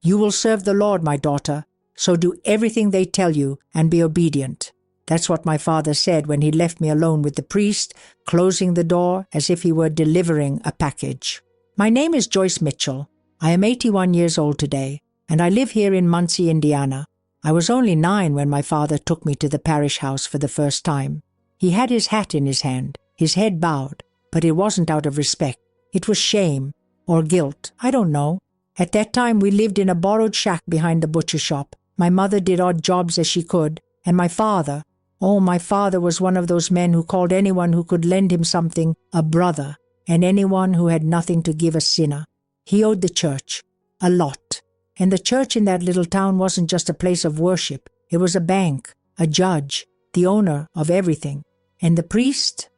"You will serve the Lord, my daughter, so do everything they tell you and be obedient." That's what my father said when he left me alone with the priest, closing the door as if he were delivering a package. My name is Joyce Mitchell. I am 81 years old today, and I live here in Muncie, Indiana. I was only 9 when my father took me to the parish house for the first time. He had his hat in his hand, his head bowed, but it wasn't out of respect. It was shame, or guilt, I don't know. At that time we lived in a borrowed shack behind the butcher shop. My mother did odd jobs as she could, and my father was one of those men who called anyone who could lend him something a brother, and anyone who had nothing to give a sinner. He owed the church a lot, and the church in that little town wasn't just a place of worship. It was a bank, a judge, the owner of everything. And the priest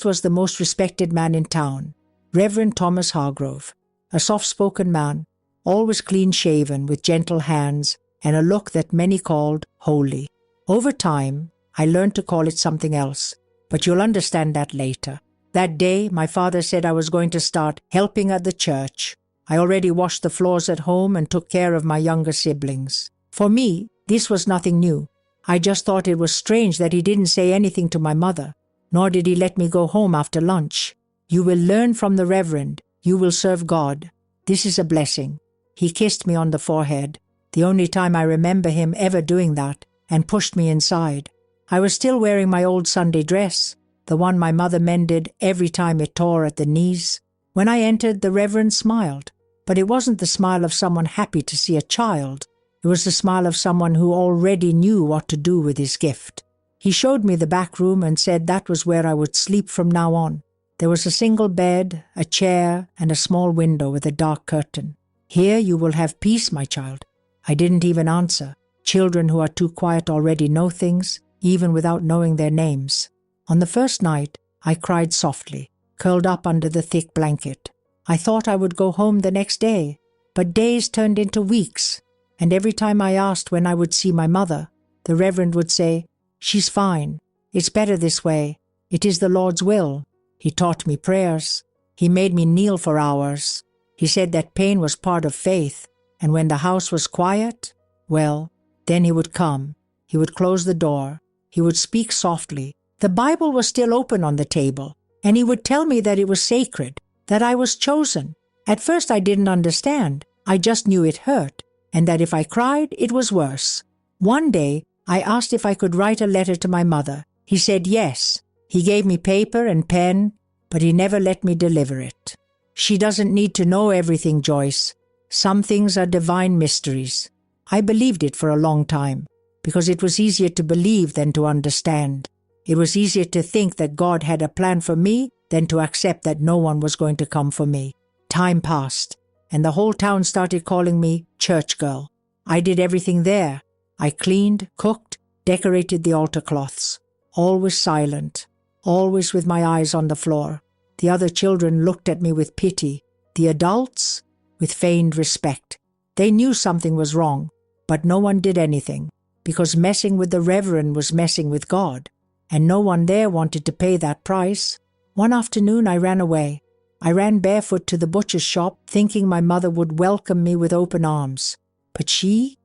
was the most respected man in town, Reverend Thomas Hargrove, a soft-spoken man, always clean-shaven with gentle hands and a look that many called holy. Over time, I learned to call it something else, but you'll understand that later. That day, my father said I was going to start helping at the church. I already washed the floors at home and took care of my younger siblings. For me, this was nothing new. I just thought it was strange that he didn't say anything to my mother, nor did he let me go home after lunch. "You will learn from the Reverend. You will serve God. This is a blessing." He kissed me on the forehead, the only time I remember him ever doing that, and pushed me inside. I was still wearing my old Sunday dress, the one my mother mended every time it tore at the knees. When I entered, the Reverend smiled, but it wasn't the smile of someone happy to see a child. It was the smile of someone who already knew what to do with his gift. He showed me the back room and said that was where I would sleep from now on. There was a single bed, a chair, and a small window with a dark curtain. "Here you will have peace, my child." I didn't even answer. Children who are too quiet already know things, even without knowing their names. On the first night, I cried softly, curled up under the thick blanket. I thought I would go home the next day, but days turned into weeks, and every time I asked when I would see my mother, the Reverend would say, "She's fine. It's better this way. It is the Lord's will." He taught me prayers. He made me kneel for hours. He said that pain was part of faith, and when the house was quiet, well, then he would come. He would close the door. He would speak softly. The Bible was still open on the table, and he would tell me that it was sacred, that I was chosen. At first I didn't understand. I just knew it hurt, and that if I cried, it was worse. One day, I asked if I could write a letter to my mother. He said yes. He gave me paper and pen, but he never let me deliver it. "She doesn't need to know everything, Joyce. Some things are divine mysteries." I believed it for a long time, because it was easier to believe than to understand. It was easier to think that God had a plan for me than to accept that no one was going to come for me. Time passed, and the whole town started calling me church girl. I did everything there. I cleaned, cooked, decorated the altar cloths. Always silent, always with my eyes on the floor. The other children looked at me with pity. The adults, with feigned respect. They knew something was wrong, but no one did anything, because messing with the Reverend was messing with God, and no one there wanted to pay that price. One afternoon I ran away. I ran barefoot to the butcher's shop, thinking my mother would welcome me with open arms. But she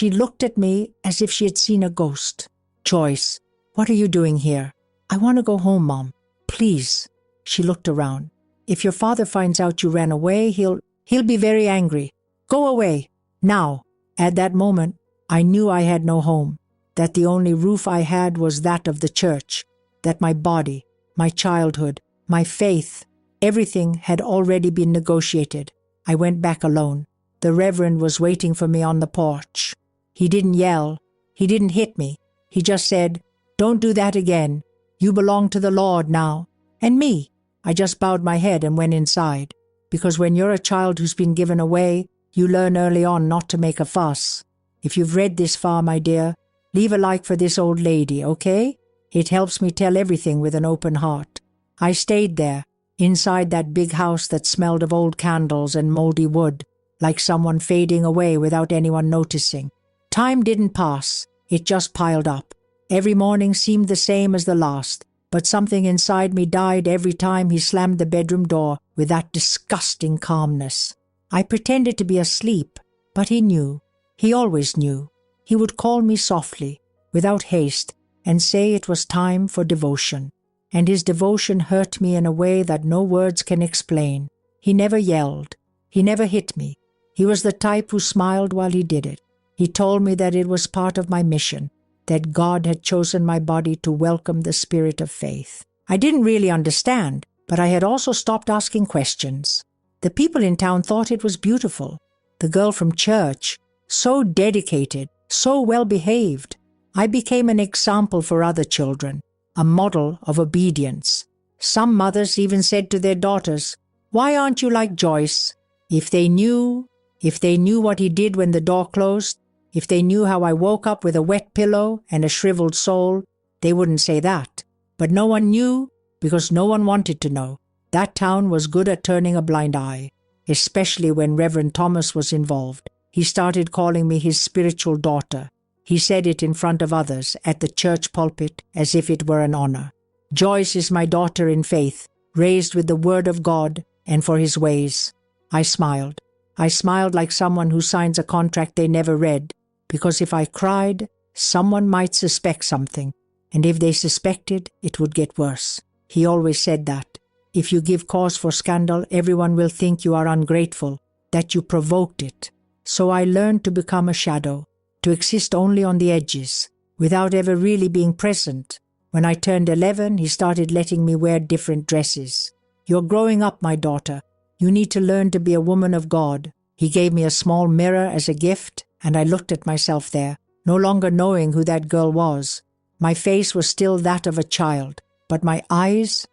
looked at me as if she had seen a ghost. "Joyce, what are you doing here?" "I want to go home, Mom. Please." She looked around. "If your father finds out you ran away, he'll be very angry. Go away, now." At that moment, I knew I had no home, that the only roof I had was that of the church, that my body, my childhood, my faith, everything had already been negotiated. I went back alone. The Reverend was waiting for me on the porch. He didn't yell. He didn't hit me. He just said, "Don't do that again. You belong to the Lord now." And me. I just bowed my head and went inside. Because when you're a child who's been given away, you learn early on not to make a fuss. If you've read this far, my dear, leave a like for this old lady, okay? It helps me tell everything with an open heart. I stayed there, inside that big house that smelled of old candles and moldy wood, like someone fading away without anyone noticing. Time didn't pass. It just piled up. Every morning seemed the same as the last, but something inside me died every time he slammed the bedroom door with that disgusting calmness. I pretended to be asleep, But he knew. He always knew. He would call me softly, without haste, and say it was time for devotion. And his devotion hurt me in a way that no words can explain. He never yelled. He never hit me. He was the type who smiled while he did it. He told me that it was part of my mission, that God had chosen my body to welcome the spirit of faith. I didn't really understand, but I had also stopped asking questions. The people in town thought it was beautiful. The girl from church, so dedicated, so well behaved. I became an example for other children, a model of obedience. Some mothers even said to their daughters, "Why aren't you like Joyce?" If they knew what he did when the door closed, if they knew how I woke up with a wet pillow and a shriveled soul, they wouldn't say that. But no one knew because no one wanted to know. That town was good at turning a blind eye, especially when Reverend Thomas was involved. He started calling me his spiritual daughter. He said it in front of others at the church pulpit as if it were an honor. Joyce is my daughter in faith, raised with the word of God and for his ways. I smiled. I smiled like someone who signs a contract they never read, because if I cried, someone might suspect something, and if they suspected, it would get worse. He always said that. If you give cause for scandal, everyone will think you are ungrateful, that you provoked it. So I learned to become a shadow, to exist only on the edges, without ever really being present. When I turned 11, he started letting me wear different dresses. "You're growing up, my daughter. You need to learn to be a woman of God." He gave me a small mirror as a gift, and I looked at myself there, no longer knowing who that girl was. My face was still that of a child, but my eyes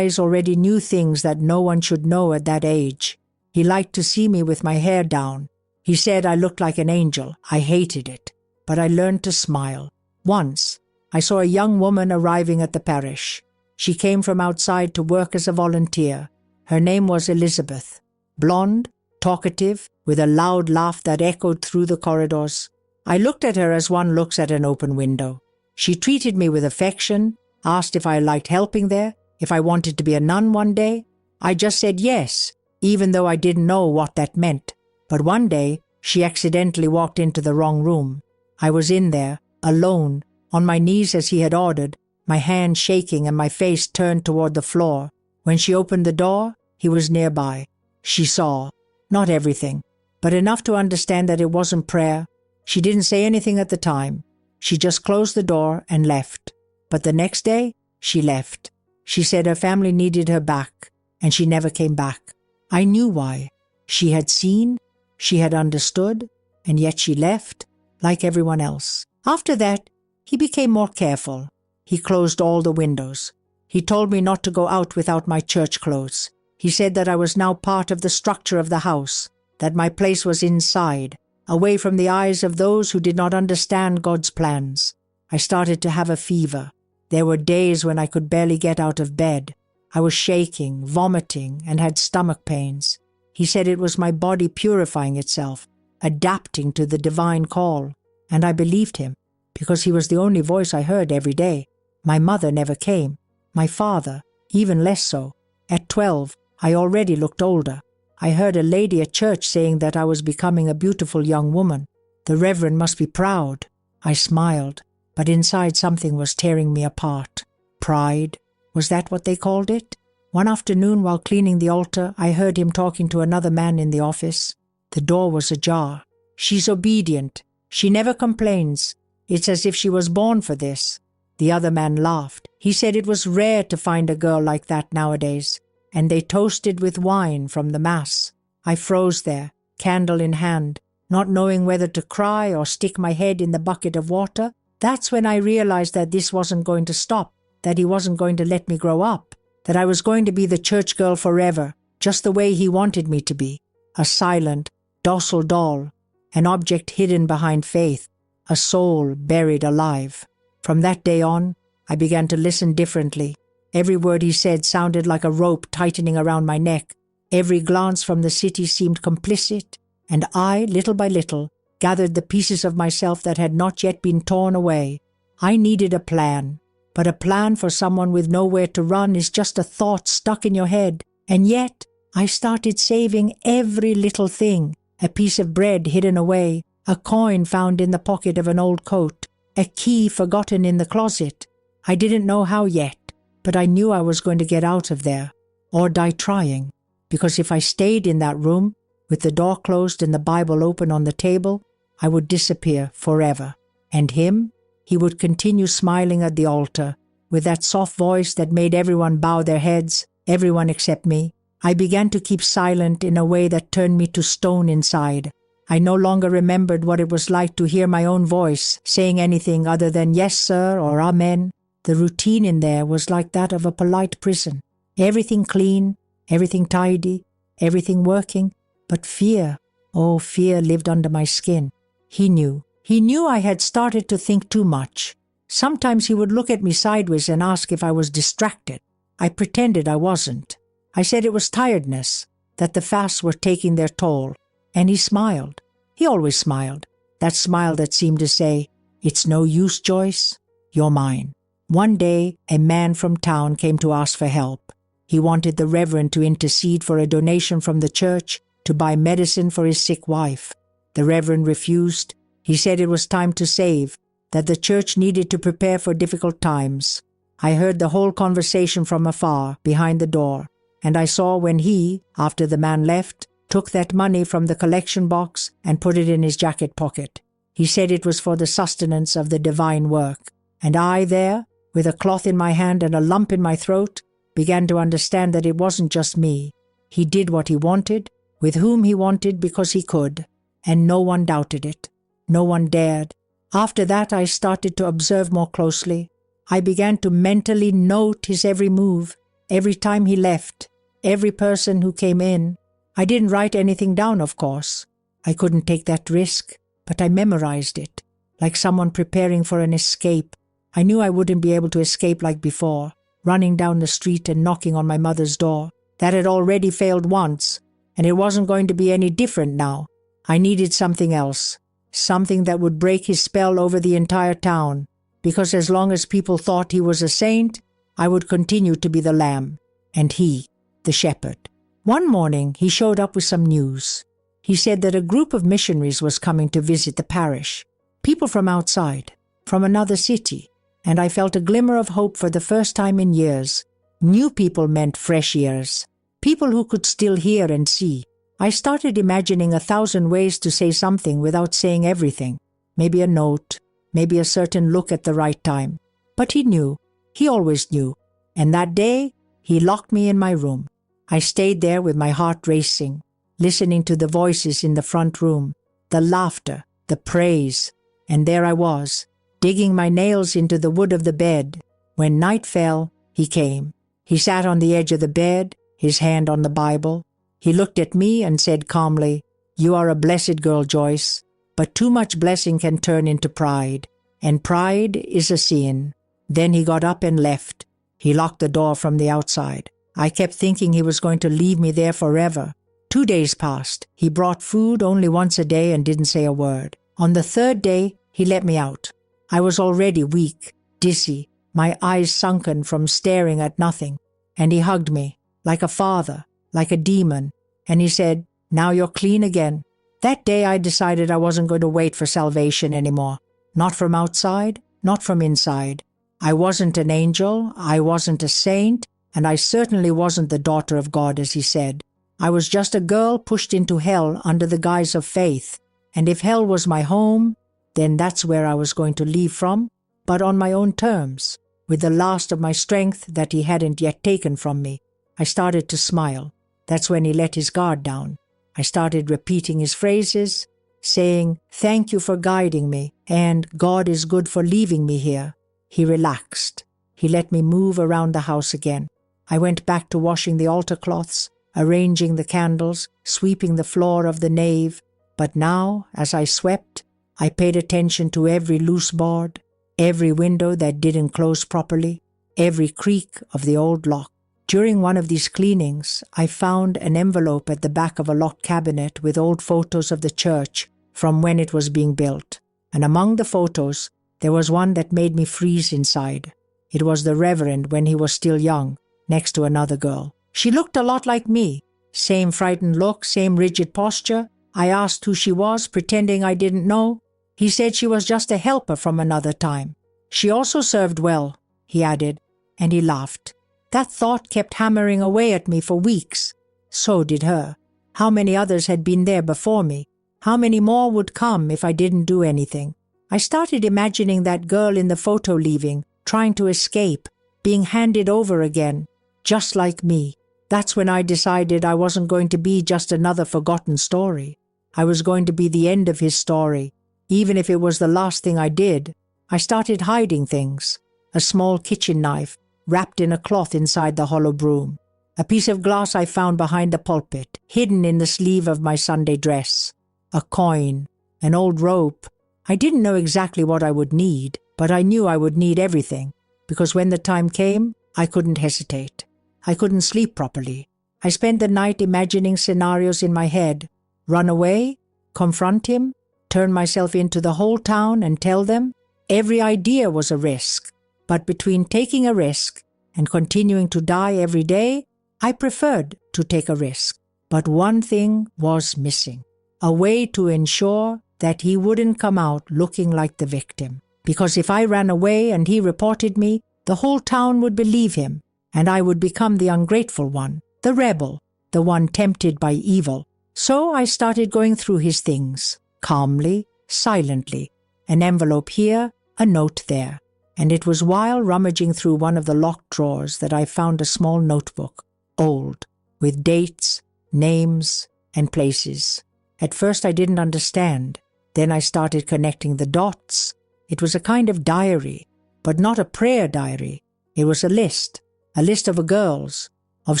already knew things that no one should know at that age. He liked to see me with my hair down. He said I looked like an angel. I hated it, but I learned to smile. Once, I saw a young woman arriving at the parish. She came from outside to work as a volunteer. Her name was Elizabeth. Blonde, talkative, with a loud laugh that echoed through the corridors. I looked at her as one looks at an open window. She treated me with affection, asked if I liked helping there, if I wanted to be a nun one day. I just said yes, even though I didn't know what that meant. But one day, she accidentally walked into the wrong room. I was in there, alone, on my knees as he had ordered, my hand shaking and my face turned toward the floor. When she opened the door, he was nearby. She saw, not everything, but enough to understand that it wasn't prayer. She didn't say anything at the time. She just closed the door and left. But the next day, she left. She said her family needed her back, and she never came back. I knew why. She had seen, she had understood, and yet she left, like everyone else. After that, he became more careful. He closed all the windows. He told me not to go out without my church clothes. He said that I was now part of the structure of the house, that my place was inside, away from the eyes of those who did not understand God's plans. I started to have a fever. There were days when I could barely get out of bed. I was shaking, vomiting, and had stomach pains. He said it was my body purifying itself, adapting to the divine call, and I believed him, because he was the only voice I heard every day. My mother never came. My father, even less so. At 12, I already looked older. I heard a lady at church saying that I was becoming a beautiful young woman. The Reverend must be proud. I smiled, but inside something was tearing me apart. Pride, was that what they called it? One afternoon while cleaning the altar, I heard him talking to another man in the office. The door was ajar. "She's obedient. She never complains. It's as if she was born for this." The other man laughed. He said it was rare to find a girl like that nowadays, and they toasted with wine from the Mass. I froze there, candle in hand, not knowing whether to cry or stick my head in the bucket of water. That's when I realized that this wasn't going to stop, that he wasn't going to let me grow up, that I was going to be the church girl forever, just the way he wanted me to be, a silent, docile doll, an object hidden behind faith, a soul buried alive. From that day on, I began to listen differently. Every word he said sounded like a rope tightening around my neck. Every glance from the city seemed complicit, and I, little by little, gathered the pieces of myself that had not yet been torn away. I needed a plan, but a plan for someone with nowhere to run is just a thought stuck in your head. And yet, I started saving every little thing, a piece of bread hidden away, a coin found in the pocket of an old coat, a key forgotten in the closet. I didn't know how yet, but I knew I was going to get out of there, or die trying, because if I stayed in that room, with the door closed and the Bible open on the table, I would disappear forever. And him, he would continue smiling at the altar, with that soft voice that made everyone bow their heads, everyone except me. I began to keep silent in a way that turned me to stone inside. I no longer remembered what it was like to hear my own voice saying anything other than yes, sir, or amen. The routine in there was like that of a polite prison. Everything clean, everything tidy, everything working. But fear, oh, fear lived under my skin. He knew. He knew I had started to think too much. Sometimes he would look at me sideways and ask if I was distracted. I pretended I wasn't. I said it was tiredness, that the fasts were taking their toll. And he smiled. He always smiled. That smile that seemed to say, "It's no use, Joyce. You're mine." One day, a man from town came to ask for help. He wanted the Reverend to intercede for a donation from the church to buy medicine for his sick wife. The Reverend refused. He said it was time to save, that the church needed to prepare for difficult times. I heard the whole conversation from afar, behind the door, and I saw when he, after the man left, took that money from the collection box and put it in his jacket pocket. He said it was for the sustenance of the divine work. And I there, with a cloth in my hand and a lump in my throat, began to understand that it wasn't just me. He did what he wanted, with whom he wanted because he could, and no one doubted it. No one dared. After that I started to observe more closely. I began to mentally note his every move, every time he left, every person who came in. I didn't write anything down, of course. I couldn't take that risk, but I memorized it, like someone preparing for an escape. I knew I wouldn't be able to escape like before, running down the street and knocking on my mother's door. That had already failed once, and it wasn't going to be any different now. I needed something else, something that would break his spell over the entire town, because as long as people thought he was a saint, I would continue to be the lamb, and he, the shepherd. One morning he showed up with some news. He said that a group of missionaries was coming to visit the parish, people from outside, from another city, and I felt a glimmer of hope for the first time in years. New people meant fresh ears, people who could still hear and see. I started imagining 1,000 ways to say something without saying everything. Maybe a note, maybe a certain look at the right time. But he knew. He always knew. And that day, he locked me in my room. I stayed there with my heart racing, listening to the voices in the front room, the laughter, the praise. And there I was, digging my nails into the wood of the bed. When night fell, he came. He sat on the edge of the bed, his hand on the Bible. He looked at me and said calmly, "You are a blessed girl, Joyce, but too much blessing can turn into pride, and pride is a sin." Then he got up and left. He locked the door from the outside. I kept thinking he was going to leave me there forever. 2 days passed. He brought food only once a day and didn't say a word. On the 3rd day, he let me out. I was already weak, dizzy, my eyes sunken from staring at nothing, and he hugged me, like a father, like a demon, and he said, "Now you're clean again." That day I decided I wasn't going to wait for salvation anymore. Not from outside, not from inside. I wasn't an angel, I wasn't a saint, and I certainly wasn't the daughter of God, as he said. I was just a girl pushed into hell under the guise of faith, and if hell was my home, then that's where I was going to leave from, but on my own terms, with the last of my strength that he hadn't yet taken from me. I started to smile. That's when he let his guard down. I started repeating his phrases, saying, "Thank you for guiding me," and "God is good for leaving me here." He relaxed. He let me move around the house again. I went back to washing the altar cloths, arranging the candles, sweeping the floor of the nave. But now, as I swept, I paid attention to every loose board, every window that didn't close properly, every creak of the old lock. During one of these cleanings, I found an envelope at the back of a locked cabinet with old photos of the church from when it was being built. And among the photos, there was one that made me freeze inside. It was the Reverend when he was still young, next to another girl. She looked a lot like me. Same frightened look, same rigid posture, I asked who she was, pretending I didn't know. He said she was just a helper from another time. She also served well, he added, and he laughed. That thought kept hammering away at me for weeks. So did her. How many others had been there before me? How many more would come if I didn't do anything? I started imagining that girl in the photo leaving, trying to escape, being handed over again, just like me. That's when I decided I wasn't going to be just another forgotten story. I was going to be the end of his story, even if it was the last thing I did. I started hiding things. A small kitchen knife, wrapped in a cloth inside the hollow broom. A piece of glass I found behind the pulpit, hidden in the sleeve of my Sunday dress. A coin, an old rope. I didn't know exactly what I would need, but I knew I would need everything, because when the time came, I couldn't hesitate. I couldn't sleep properly. I spent the night imagining scenarios in my head. Run away, confront him, turn myself into the whole town and tell them. Every idea was a risk, but between taking a risk and continuing to die every day, I preferred to take a risk. But one thing was missing, a way to ensure that he wouldn't come out looking like the victim. Because if I ran away and he reported me, the whole town would believe him, and I would become the ungrateful one, the rebel, the one tempted by evil. So I started going through his things, calmly, silently, an envelope here, a note there. And it was while rummaging through one of the locked drawers that I found a small notebook, old, with dates, names, and places. At first I didn't understand. Then I started connecting the dots. It was a kind of diary, but not a prayer diary. It was a list of girls, of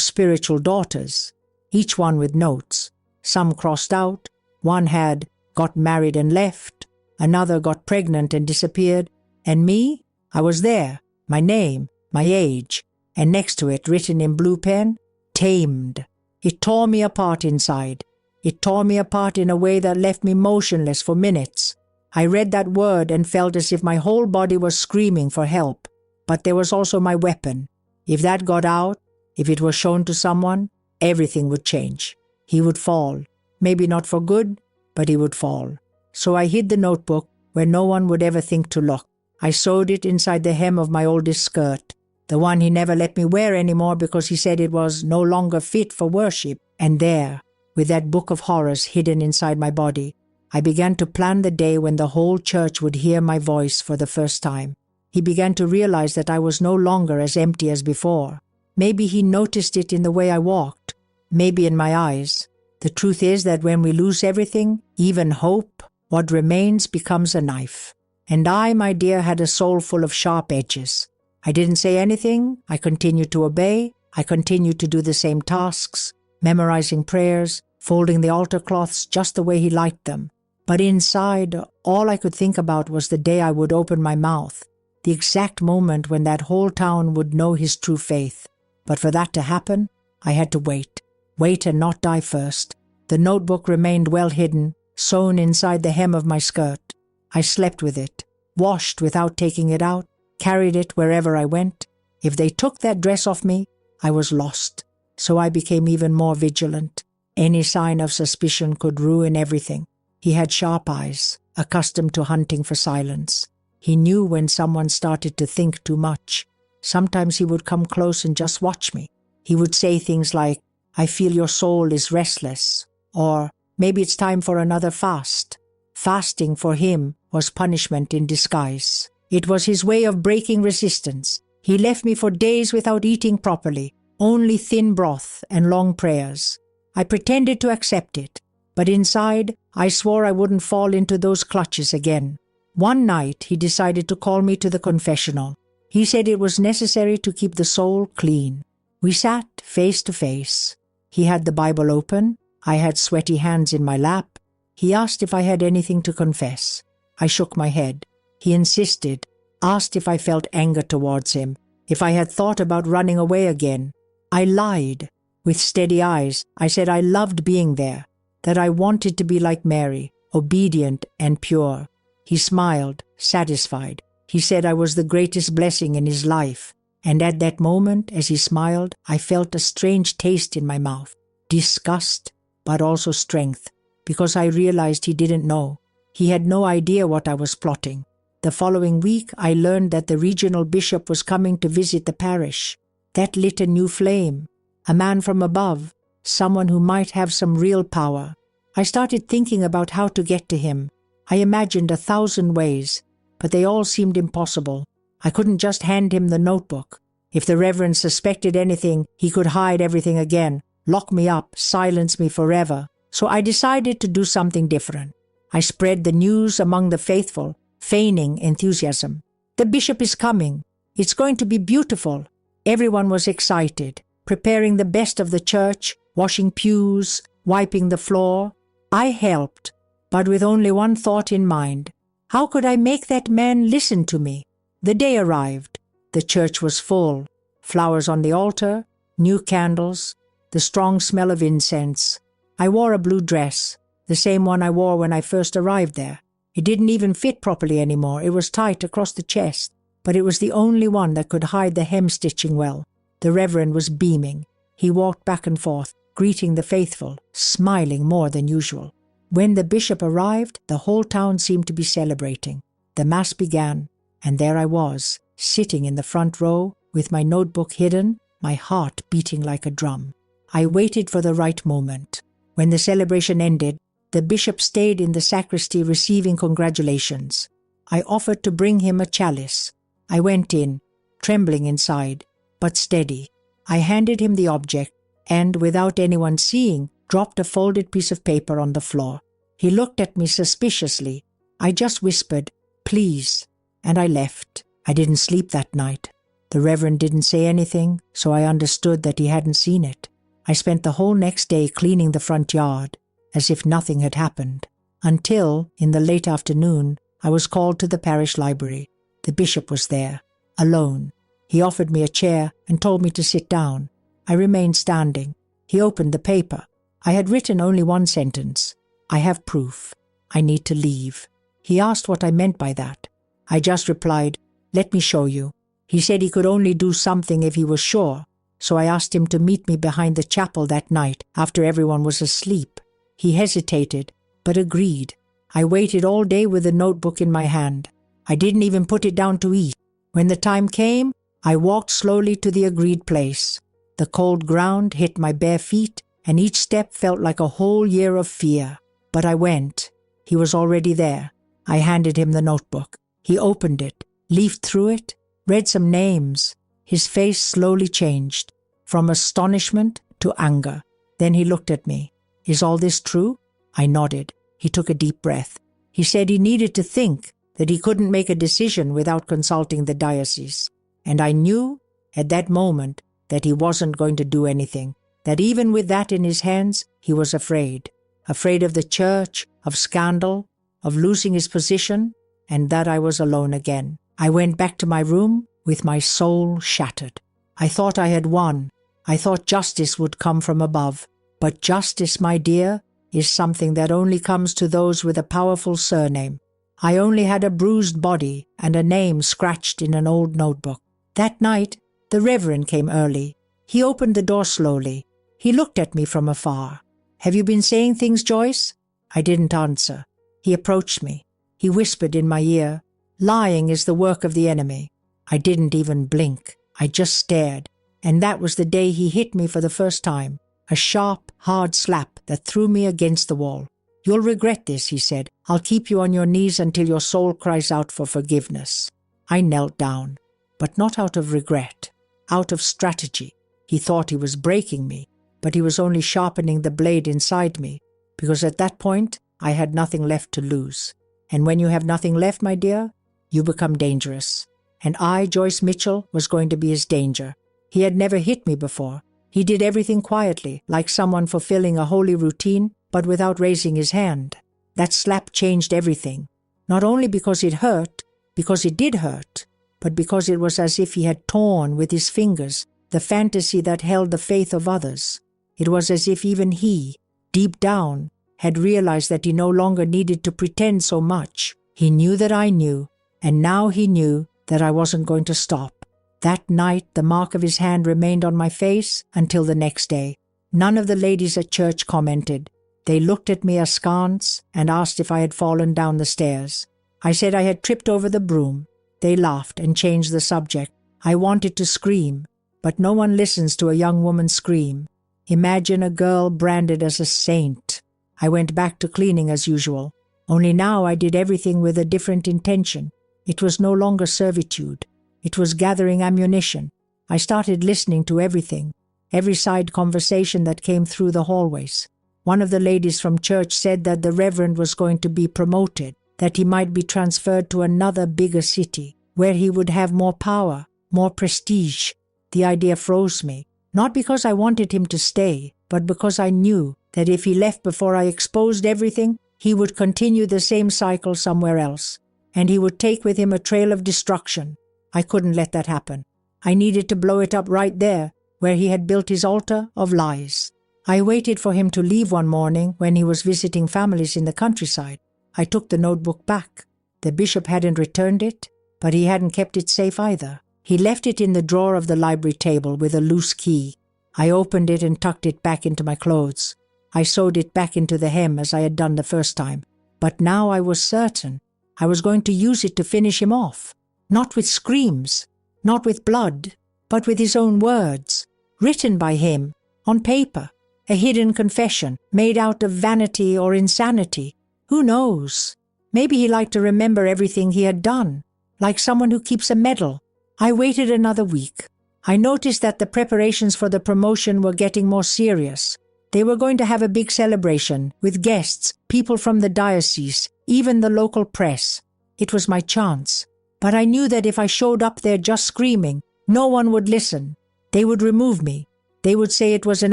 spiritual daughters, each one with notes. Some crossed out, one had got married and left, another got pregnant and disappeared, and me, I was there, my name, my age, and next to it, written in blue pen, tamed. It tore me apart inside. It tore me apart in a way that left me motionless for minutes. I read that word and felt as if my whole body was screaming for help. But there was also my weapon. If that got out, if it was shown to someone, everything would change. He would fall. Maybe not for good, but he would fall. So I hid the notebook where no one would ever think to look. I sewed it inside the hem of my oldest skirt, the one he never let me wear anymore because he said it was no longer fit for worship. And there, with that book of horrors hidden inside my body, I began to plan the day when the whole church would hear my voice for the first time. He began to realize that I was no longer as empty as before. Maybe he noticed it in the way I walked, maybe in my eyes. The truth is that when we lose everything, even hope, what remains becomes a knife. And I, my dear, had a soul full of sharp edges. I didn't say anything. I continued to obey. I continued to do the same tasks, memorizing prayers, folding the altar cloths just the way he liked them. But inside, all I could think about was the day I would open my mouth, the exact moment when that whole town would know his true faith. But for that to happen, I had to wait and not die first. The notebook remained well hidden, sewn inside the hem of my skirt. I slept with it, washed without taking it out, carried it wherever I went. If they took that dress off me, I was lost. So I became even more vigilant. Any sign of suspicion could ruin everything. He had sharp eyes, accustomed to hunting for silence. He knew when someone started to think too much. Sometimes he would come close and just watch me. He would say things like, "I feel your soul is restless," or "Maybe it's time for another fast." Fasting for him was punishment in disguise. It was his way of breaking resistance. He left me for days without eating properly, only thin broth and long prayers. I pretended to accept it, but inside I swore I wouldn't fall into those clutches again. One night he decided to call me to the confessional. He said it was necessary to keep the soul clean. We sat face to face. He had the Bible open. I had sweaty hands in my lap. He asked if I had anything to confess. I shook my head. He insisted, asked if I felt anger towards him, if I had thought about running away again. I lied. With steady eyes, I said I loved being there, that I wanted to be like Mary, obedient and pure. He smiled, satisfied. He said I was the greatest blessing in his life. And at that moment, as he smiled, I felt a strange taste in my mouth. Disgust, but also strength, because I realized he didn't know. He had no idea what I was plotting. The following week, I learned that the regional bishop was coming to visit the parish. That lit a new flame. A man from above, someone who might have some real power. I started thinking about how to get to him. I imagined 1,000 ways, but they all seemed impossible. I couldn't just hand him the notebook. If the Reverend suspected anything, he could hide everything again, lock me up, silence me forever. So I decided to do something different. I spread the news among the faithful, feigning enthusiasm. The bishop is coming. It's going to be beautiful. Everyone was excited, preparing the best of the church, washing pews, wiping the floor. I helped, but with only one thought in mind. How could I make that man listen to me? The day arrived. The church was full. Flowers on the altar, new candles, the strong smell of incense. I wore a blue dress, the same one I wore when I first arrived there. It didn't even fit properly anymore. It was tight across the chest, but it was the only one that could hide the hem-stitching well. The Reverend was beaming. He walked back and forth, greeting the faithful, smiling more than usual. When the bishop arrived, the whole town seemed to be celebrating. The Mass began, and there I was, sitting in the front row, with my notebook hidden, my heart beating like a drum. I waited for the right moment. When the celebration ended, the bishop stayed in the sacristy receiving congratulations. I offered to bring him a chalice. I went in, trembling inside, but steady. I handed him the object, and without anyone seeing, dropped a folded piece of paper on the floor. He looked at me suspiciously. I just whispered, "Please," and I left. I didn't sleep that night. The Reverend didn't say anything, so I understood that he hadn't seen it. I spent the whole next day cleaning the front yard, as if nothing had happened, until, in the late afternoon, I was called to the parish library. The bishop was there, alone. He offered me a chair and told me to sit down. I remained standing. He opened the paper. I had written only one sentence. "I have proof. I need to leave." He asked what I meant by that. I just replied, "Let me show you." He said he could only do something if he was sure, so I asked him to meet me behind the chapel that night after everyone was asleep. He hesitated, but agreed. I waited all day with the notebook in my hand. I didn't even put it down to eat. When the time came, I walked slowly to the agreed place. The cold ground hit my bare feet, and each step felt like a whole year of fear. But I went. He was already there. I handed him the notebook. He opened it, leafed through it, read some names. His face slowly changed, from astonishment to anger. Then he looked at me. "Is all this true?" I nodded. He took a deep breath. He said he needed to think, that he couldn't make a decision without consulting the diocese. And I knew, at that moment, that he wasn't going to do anything, that even with that in his hands, he was afraid. Afraid of the church, of scandal, of losing his position, and that I was alone again. I went back to my room with my soul shattered. I thought I had won. I thought justice would come from above. But justice, my dear, is something that only comes to those with a powerful surname. I only had a bruised body and a name scratched in an old notebook. That night, the Reverend came early. He opened the door slowly. He looked at me from afar. "Have you been saying things, Joyce?" I didn't answer. He approached me. He whispered in my ear, "Lying is the work of the enemy." I didn't even blink. I just stared. And that was the day he hit me for the first time. A sharp, hard slap that threw me against the wall. "You'll regret this," he said. "I'll keep you on your knees until your soul cries out for forgiveness." I knelt down, but not out of regret, out of strategy. He thought he was breaking me, but he was only sharpening the blade inside me, because at that point I had nothing left to lose. And when you have nothing left, my dear, you become dangerous. And I, Joyce Mitchell, was going to be his danger. He had never hit me before. He did everything quietly, like someone fulfilling a holy routine, but without raising his hand. That slap changed everything. Not only because it hurt, because it did hurt, but because it was as if he had torn with his fingers the fantasy that held the faith of others. It was as if even he, deep down, had realized that he no longer needed to pretend so much. He knew that I knew, and now he knew that I wasn't going to stop. That night the mark of his hand remained on my face until the next day. None of the ladies at church commented. They looked at me askance and asked if I had fallen down the stairs. I said I had tripped over the broom. They laughed and changed the subject. I wanted to scream, but no one listens to a young woman scream. Imagine a girl branded as a saint. I went back to cleaning as usual, only now I did everything with a different intention. It was no longer servitude. It was gathering ammunition. I started listening to everything, every side conversation that came through the hallways. One of the ladies from church said that the Reverend was going to be promoted, that he might be transferred to another bigger city, where he would have more power, more prestige. The idea froze me, not because I wanted him to stay, but because I knew that if he left before I exposed everything, he would continue the same cycle somewhere else, and he would take with him a trail of destruction. I couldn't let that happen. I needed to blow it up right there, where he had built his altar of lies. I waited for him to leave one morning when he was visiting families in the countryside. I took the notebook back. The bishop hadn't returned it, but he hadn't kept it safe either. He left it in the drawer of the library table with a loose key. I opened it and tucked it back into my clothes. I sewed it back into the hem as I had done the first time. But now I was certain I was going to use it to finish him off. Not with screams, not with blood, but with his own words, written by him, on paper. A hidden confession, made out of vanity or insanity. Who knows? Maybe he liked to remember everything he had done, like someone who keeps a medal. I waited another week. I noticed that the preparations for the promotion were getting more serious. They were going to have a big celebration, with guests, people from the diocese, even the local press. It was my chance. But I knew that if I showed up there just screaming, no one would listen. They would remove me. They would say it was an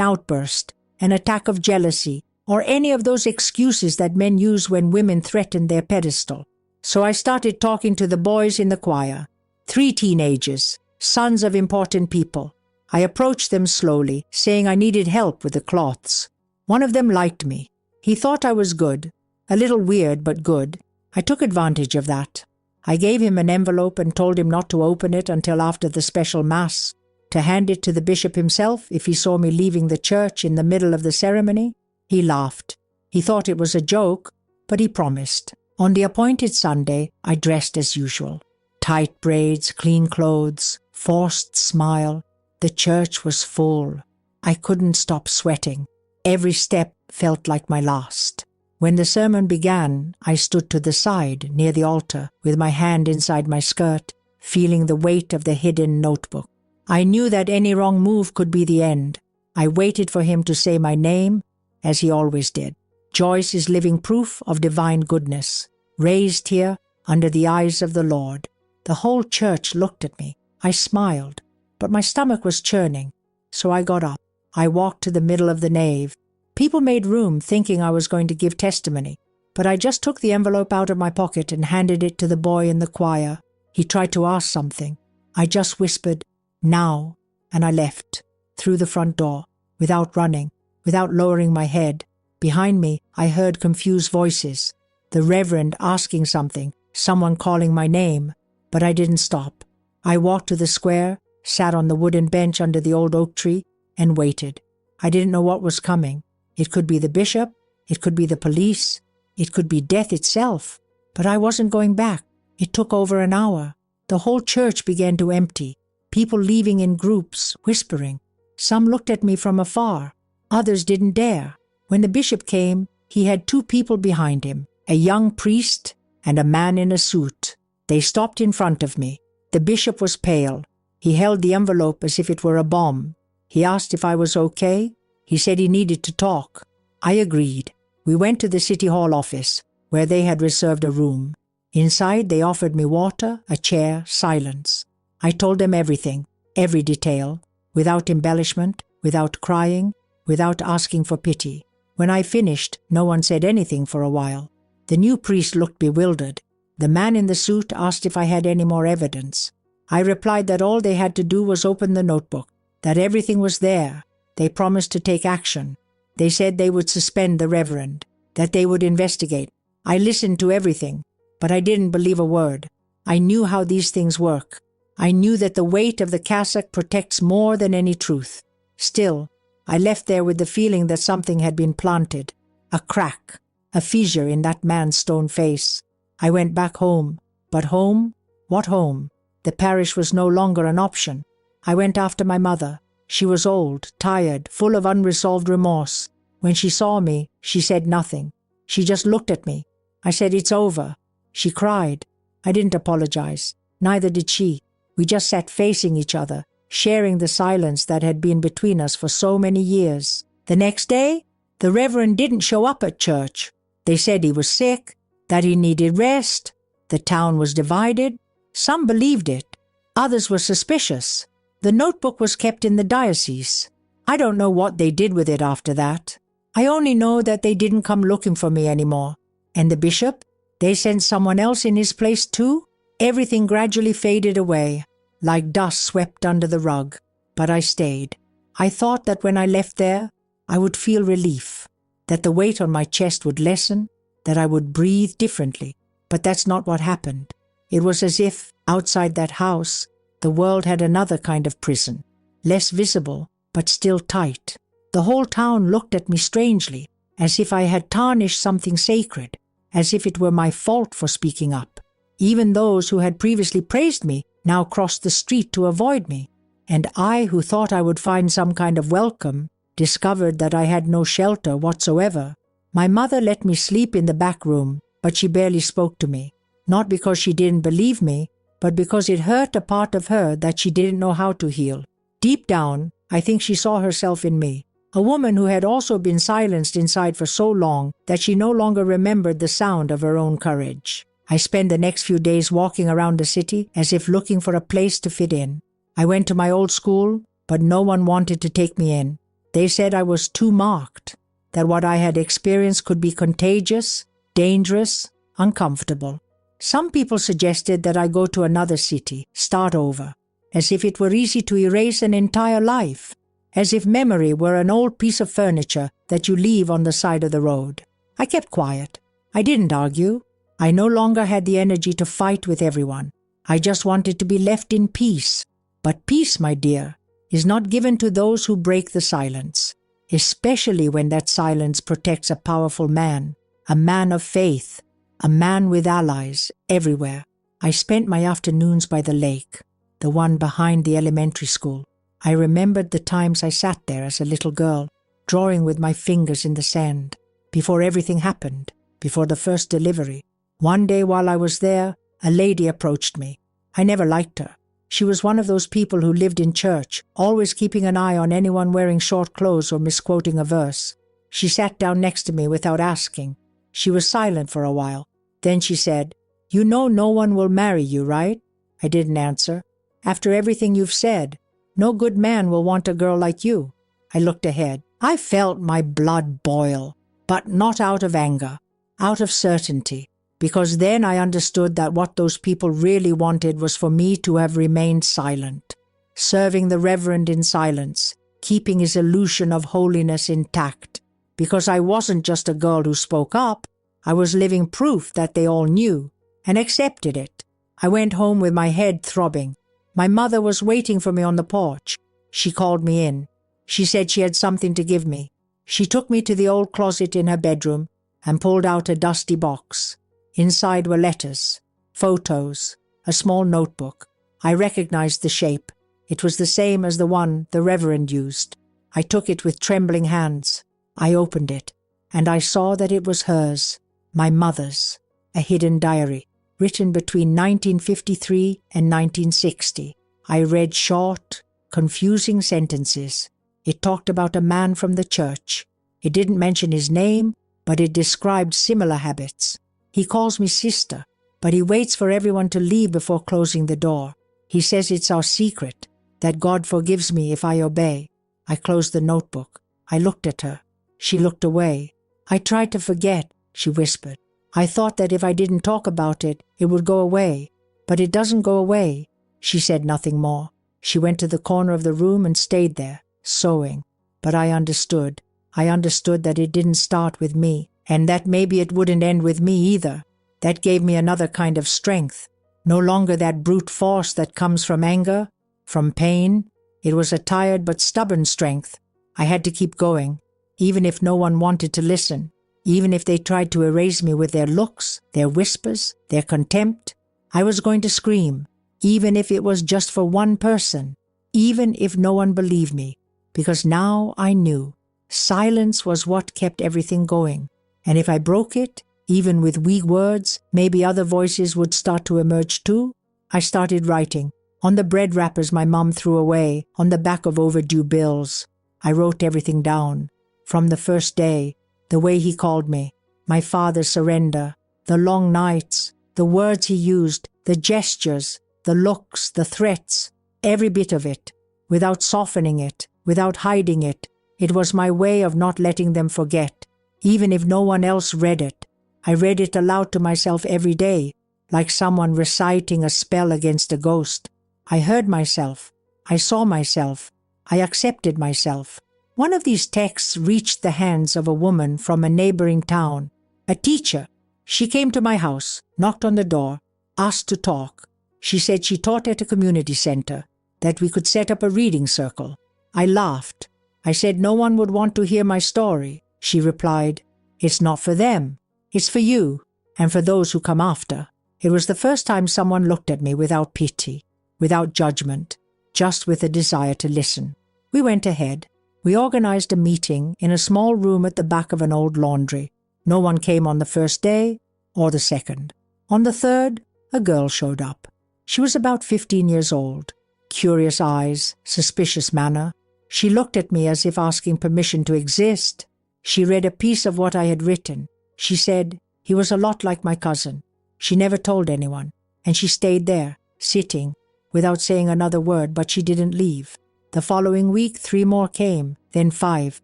outburst, an attack of jealousy, or any of those excuses that men use when women threaten their pedestal. So I started talking to the boys in the choir. 3 teenagers, sons of important people. I approached them slowly, saying I needed help with the cloths. One of them liked me. He thought I was good, a little weird but good. I took advantage of that. I gave him an envelope and told him not to open it until after the special mass, to hand it to the bishop himself if he saw me leaving the church in the middle of the ceremony. He laughed. He thought it was a joke, but he promised. On the appointed Sunday, I dressed as usual. Tight braids, clean clothes, forced smile. The church was full. I couldn't stop sweating. Every step felt like my last. When the sermon began, I stood to the side near the altar with my hand inside my skirt, feeling the weight of the hidden notebook. I knew that any wrong move could be the end. I waited for him to say my name, as he always did. Joyce is living proof of divine goodness, raised here under the eyes of the Lord. The whole church looked at me. I smiled, but my stomach was churning, so I got up. I walked to the middle of the nave. People made room thinking I was going to give testimony, but I just took the envelope out of my pocket and handed it to the boy in the choir. He tried to ask something. I just whispered, "Now," and I left, through the front door, without running, without lowering my head. Behind me, I heard confused voices, the Reverend asking something, someone calling my name, but I didn't stop. I walked to the square, sat on the wooden bench under the old oak tree, and waited. I didn't know what was coming. It could be the bishop, it could be the police, it could be death itself, but I wasn't going back. It took over an hour. The whole church began to empty, people leaving in groups, whispering. Some looked at me from afar, others didn't dare. When the bishop came, he had 2 people behind him, a young priest and a man in a suit. They stopped in front of me. The bishop was pale. He held the envelope as if it were a bomb. He asked if I was okay. He said he needed to talk. I agreed. We went to the City Hall office, where they had reserved a room. Inside, they offered me water, a chair, silence. I told them everything, every detail, without embellishment, without crying, without asking for pity. When I finished, no one said anything for a while. The new priest looked bewildered. The man in the suit asked if I had any more evidence. I replied that all they had to do was open the notebook, that everything was there. They promised to take action. They said they would suspend the Reverend, that they would investigate. I listened to everything, but I didn't believe a word. I knew how these things work. I knew that the weight of the cassock protects more than any truth. Still, I left there with the feeling that something had been planted. a crack, a fissure in that man's stone face. I went back home. But home? What home? The parish was no longer an option. I went after my mother. She was old, tired, full of unresolved remorse. When she saw me, she said nothing. She just looked at me. I said, "It's over." She cried. I didn't apologize. Neither did she. We just sat facing each other, sharing the silence that had been between us for so many years. The next day, the Reverend didn't show up at church. They said he was sick, that he needed rest. The town was divided. Some believed it. Others were suspicious. The notebook was kept in the diocese. I don't know what they did with it after that. I only know that they didn't come looking for me anymore. And the bishop? They sent someone else in his place too? Everything gradually faded away, like dust swept under the rug. But I stayed. I thought that when I left there, I would feel relief, that the weight on my chest would lessen, that I would breathe differently. But that's not what happened. It was as if, outside that house, the world had another kind of prison, less visible, but still tight. The whole town looked at me strangely, as if I had tarnished something sacred, as if it were my fault for speaking up. Even those who had previously praised me now crossed the street to avoid me, and I, who thought I would find some kind of welcome, discovered that I had no shelter whatsoever. My mother let me sleep in the back room, but she barely spoke to me, not because she didn't believe me, but because it hurt a part of her that she didn't know how to heal. Deep down, I think she saw herself in me, a woman who had also been silenced inside for so long that she no longer remembered the sound of her own courage. I spent the next few days walking around the city as if looking for a place to fit in. I went to my old school, but no one wanted to take me in. They said I was too marked, that what I had experienced could be contagious, dangerous, uncomfortable. Some people suggested that I go to another city, start over, as if it were easy to erase an entire life, as if memory were an old piece of furniture that you leave on the side of the road. I kept quiet. I didn't argue. I no longer had the energy to fight with everyone. I just wanted to be left in peace. But peace, my dear, is not given to those who break the silence, especially when that silence protects a powerful man, a man of faith, a man with allies everywhere. I spent my afternoons by the lake, the one behind the elementary school. I remembered the times I sat there as a little girl, drawing with my fingers in the sand, before everything happened, before the first delivery. One day while I was there, a lady approached me. I never liked her. She was one of those people who lived in church, always keeping an eye on anyone wearing short clothes or misquoting a verse. She sat down next to me without asking. She was silent for a while. Then she said, "You know no one will marry you, right?" I didn't answer. "After everything you've said, no good man will want a girl like you." I looked ahead. I felt my blood boil, but not out of anger, out of certainty, because then I understood that what those people really wanted was for me to have remained silent, serving the Reverend in silence, keeping his illusion of holiness intact, because I wasn't just a girl who spoke up. I was living proof that they all knew and accepted it. I went home with my head throbbing. My mother was waiting for me on the porch. She called me in. She said she had something to give me. She took me to the old closet in her bedroom and pulled out a dusty box. Inside were letters, photos, a small notebook. I recognized the shape. It was the same as the one the Reverend used. I took it with trembling hands. I opened it, and I saw that it was hers, my mother's, a hidden diary, written between 1953 and 1960. I read short, confusing sentences. It talked about a man from the church. It didn't mention his name, but it described similar habits. He calls me sister, but he waits for everyone to leave before closing the door. He says it's our secret, that God forgives me if I obey. I closed the notebook. I looked at her. She looked away. "I tried to forget," she whispered. "I thought that if I didn't talk about it, it would go away. But it doesn't go away." She said nothing more. She went to the corner of the room and stayed there, sewing. But I understood. I understood that it didn't start with me, and that maybe it wouldn't end with me either. That gave me another kind of strength. No longer that brute force that comes from anger, from pain. It was a tired but stubborn strength. I had to keep going, even if no one wanted to listen, Even if they tried to erase me with their looks, their whispers, their contempt, I was going to scream, even if it was just for one person, even if no one believed me, because now I knew silence was what kept everything going, and if I broke it, even with weak words, maybe other voices would start to emerge too. I started writing, on the bread wrappers my mom threw away, on the back of overdue bills. I wrote everything down, from the first day, the way he called me, my father's surrender, the long nights, the words he used, the gestures, the looks, the threats, every bit of it, without softening it, without hiding it. It was my way of not letting them forget, even if no one else read it. I read it aloud to myself every day, like someone reciting a spell against a ghost. I heard myself. I saw myself. I accepted myself. One of these texts reached the hands of a woman from a neighboring town, a teacher. She came to my house, knocked on the door, asked to talk. She said she taught at a community center, that we could set up a reading circle. I laughed. I said no one would want to hear my story. She replied, "It's not for them. It's for you, and for those who come after." It was the first time someone looked at me without pity, without judgment, just with a desire to listen. We went ahead. We organized a meeting in a small room at the back of an old laundry. No one came on the first day or the second. On the third, a girl showed up. She was about 15 years old. Curious eyes, suspicious manner. She looked at me as if asking permission to exist. She read a piece of what I had written. She said, "He was a lot like my cousin." She never told anyone, and she stayed there, sitting, without saying another word, but she didn't leave. The following week, 3 more came, then 5.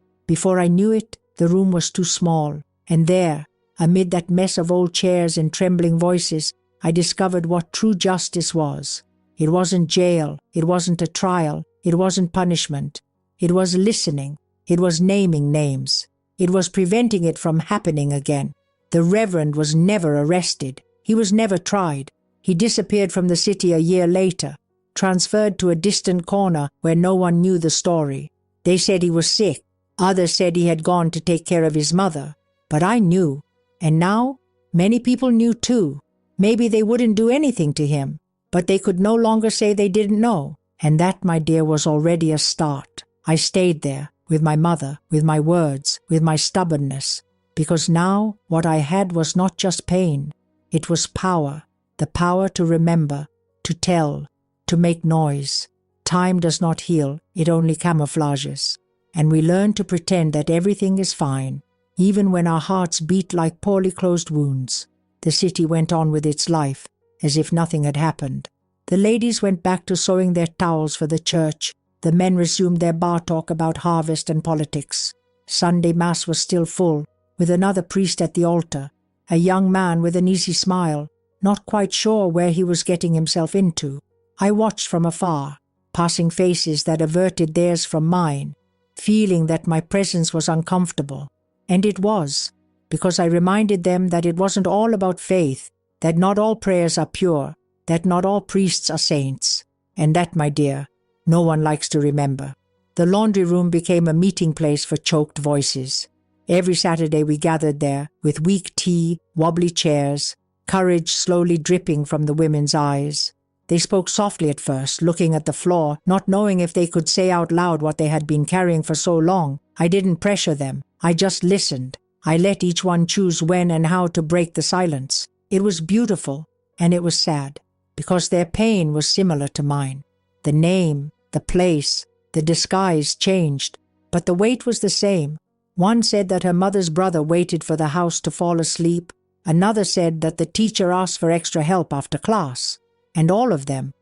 Before I knew it, the room was too small, and there, amid that mess of old chairs and trembling voices, I discovered what true justice was. It wasn't jail, it wasn't a trial, it wasn't punishment. It was listening, it was naming names. It was preventing it from happening again. The Reverend was never arrested. He was never tried. He disappeared from the city a year later, transferred to a distant corner where no one knew the story. They said he was sick. Others said he had gone to take care of his mother. But I knew. And now, many people knew too. Maybe they wouldn't do anything to him, but they could no longer say they didn't know. And that, my dear, was already a start. I stayed there, with my mother, with my words, with my stubbornness, because now what I had was not just pain. It was power, the power to remember, to tell, to make noise. Time does not heal, it only camouflages. And we learn to pretend that everything is fine, even when our hearts beat like poorly closed wounds. The city went on with its life, as if nothing had happened. The ladies went back to sewing their towels for the church. The men resumed their bar talk about harvest and politics. Sunday Mass was still full, with another priest at the altar, a young man with an easy smile, not quite sure where he was getting himself into. I watched from afar, passing faces that averted theirs from mine, feeling that my presence was uncomfortable. And it was, because I reminded them that it wasn't all about faith, that not all prayers are pure, that not all priests are saints, and that, my dear, no one likes to remember. The laundry room became a meeting place for choked voices. Every Saturday we gathered there, with weak tea, wobbly chairs, courage slowly dripping from the women's eyes. They spoke softly at first, looking at the floor, not knowing if they could say out loud what they had been carrying for so long. I didn't pressure them. I just listened. I let each one choose when and how to break the silence. It was beautiful, and it was sad, because their pain was similar to mine. The name, the place, the disguise changed, but the weight was the same. One said that her mother's brother waited for the house to fall asleep. Another said that the teacher asked for extra help after class. And all of them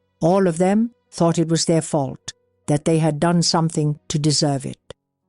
thought it was their fault, that they had done something to deserve it.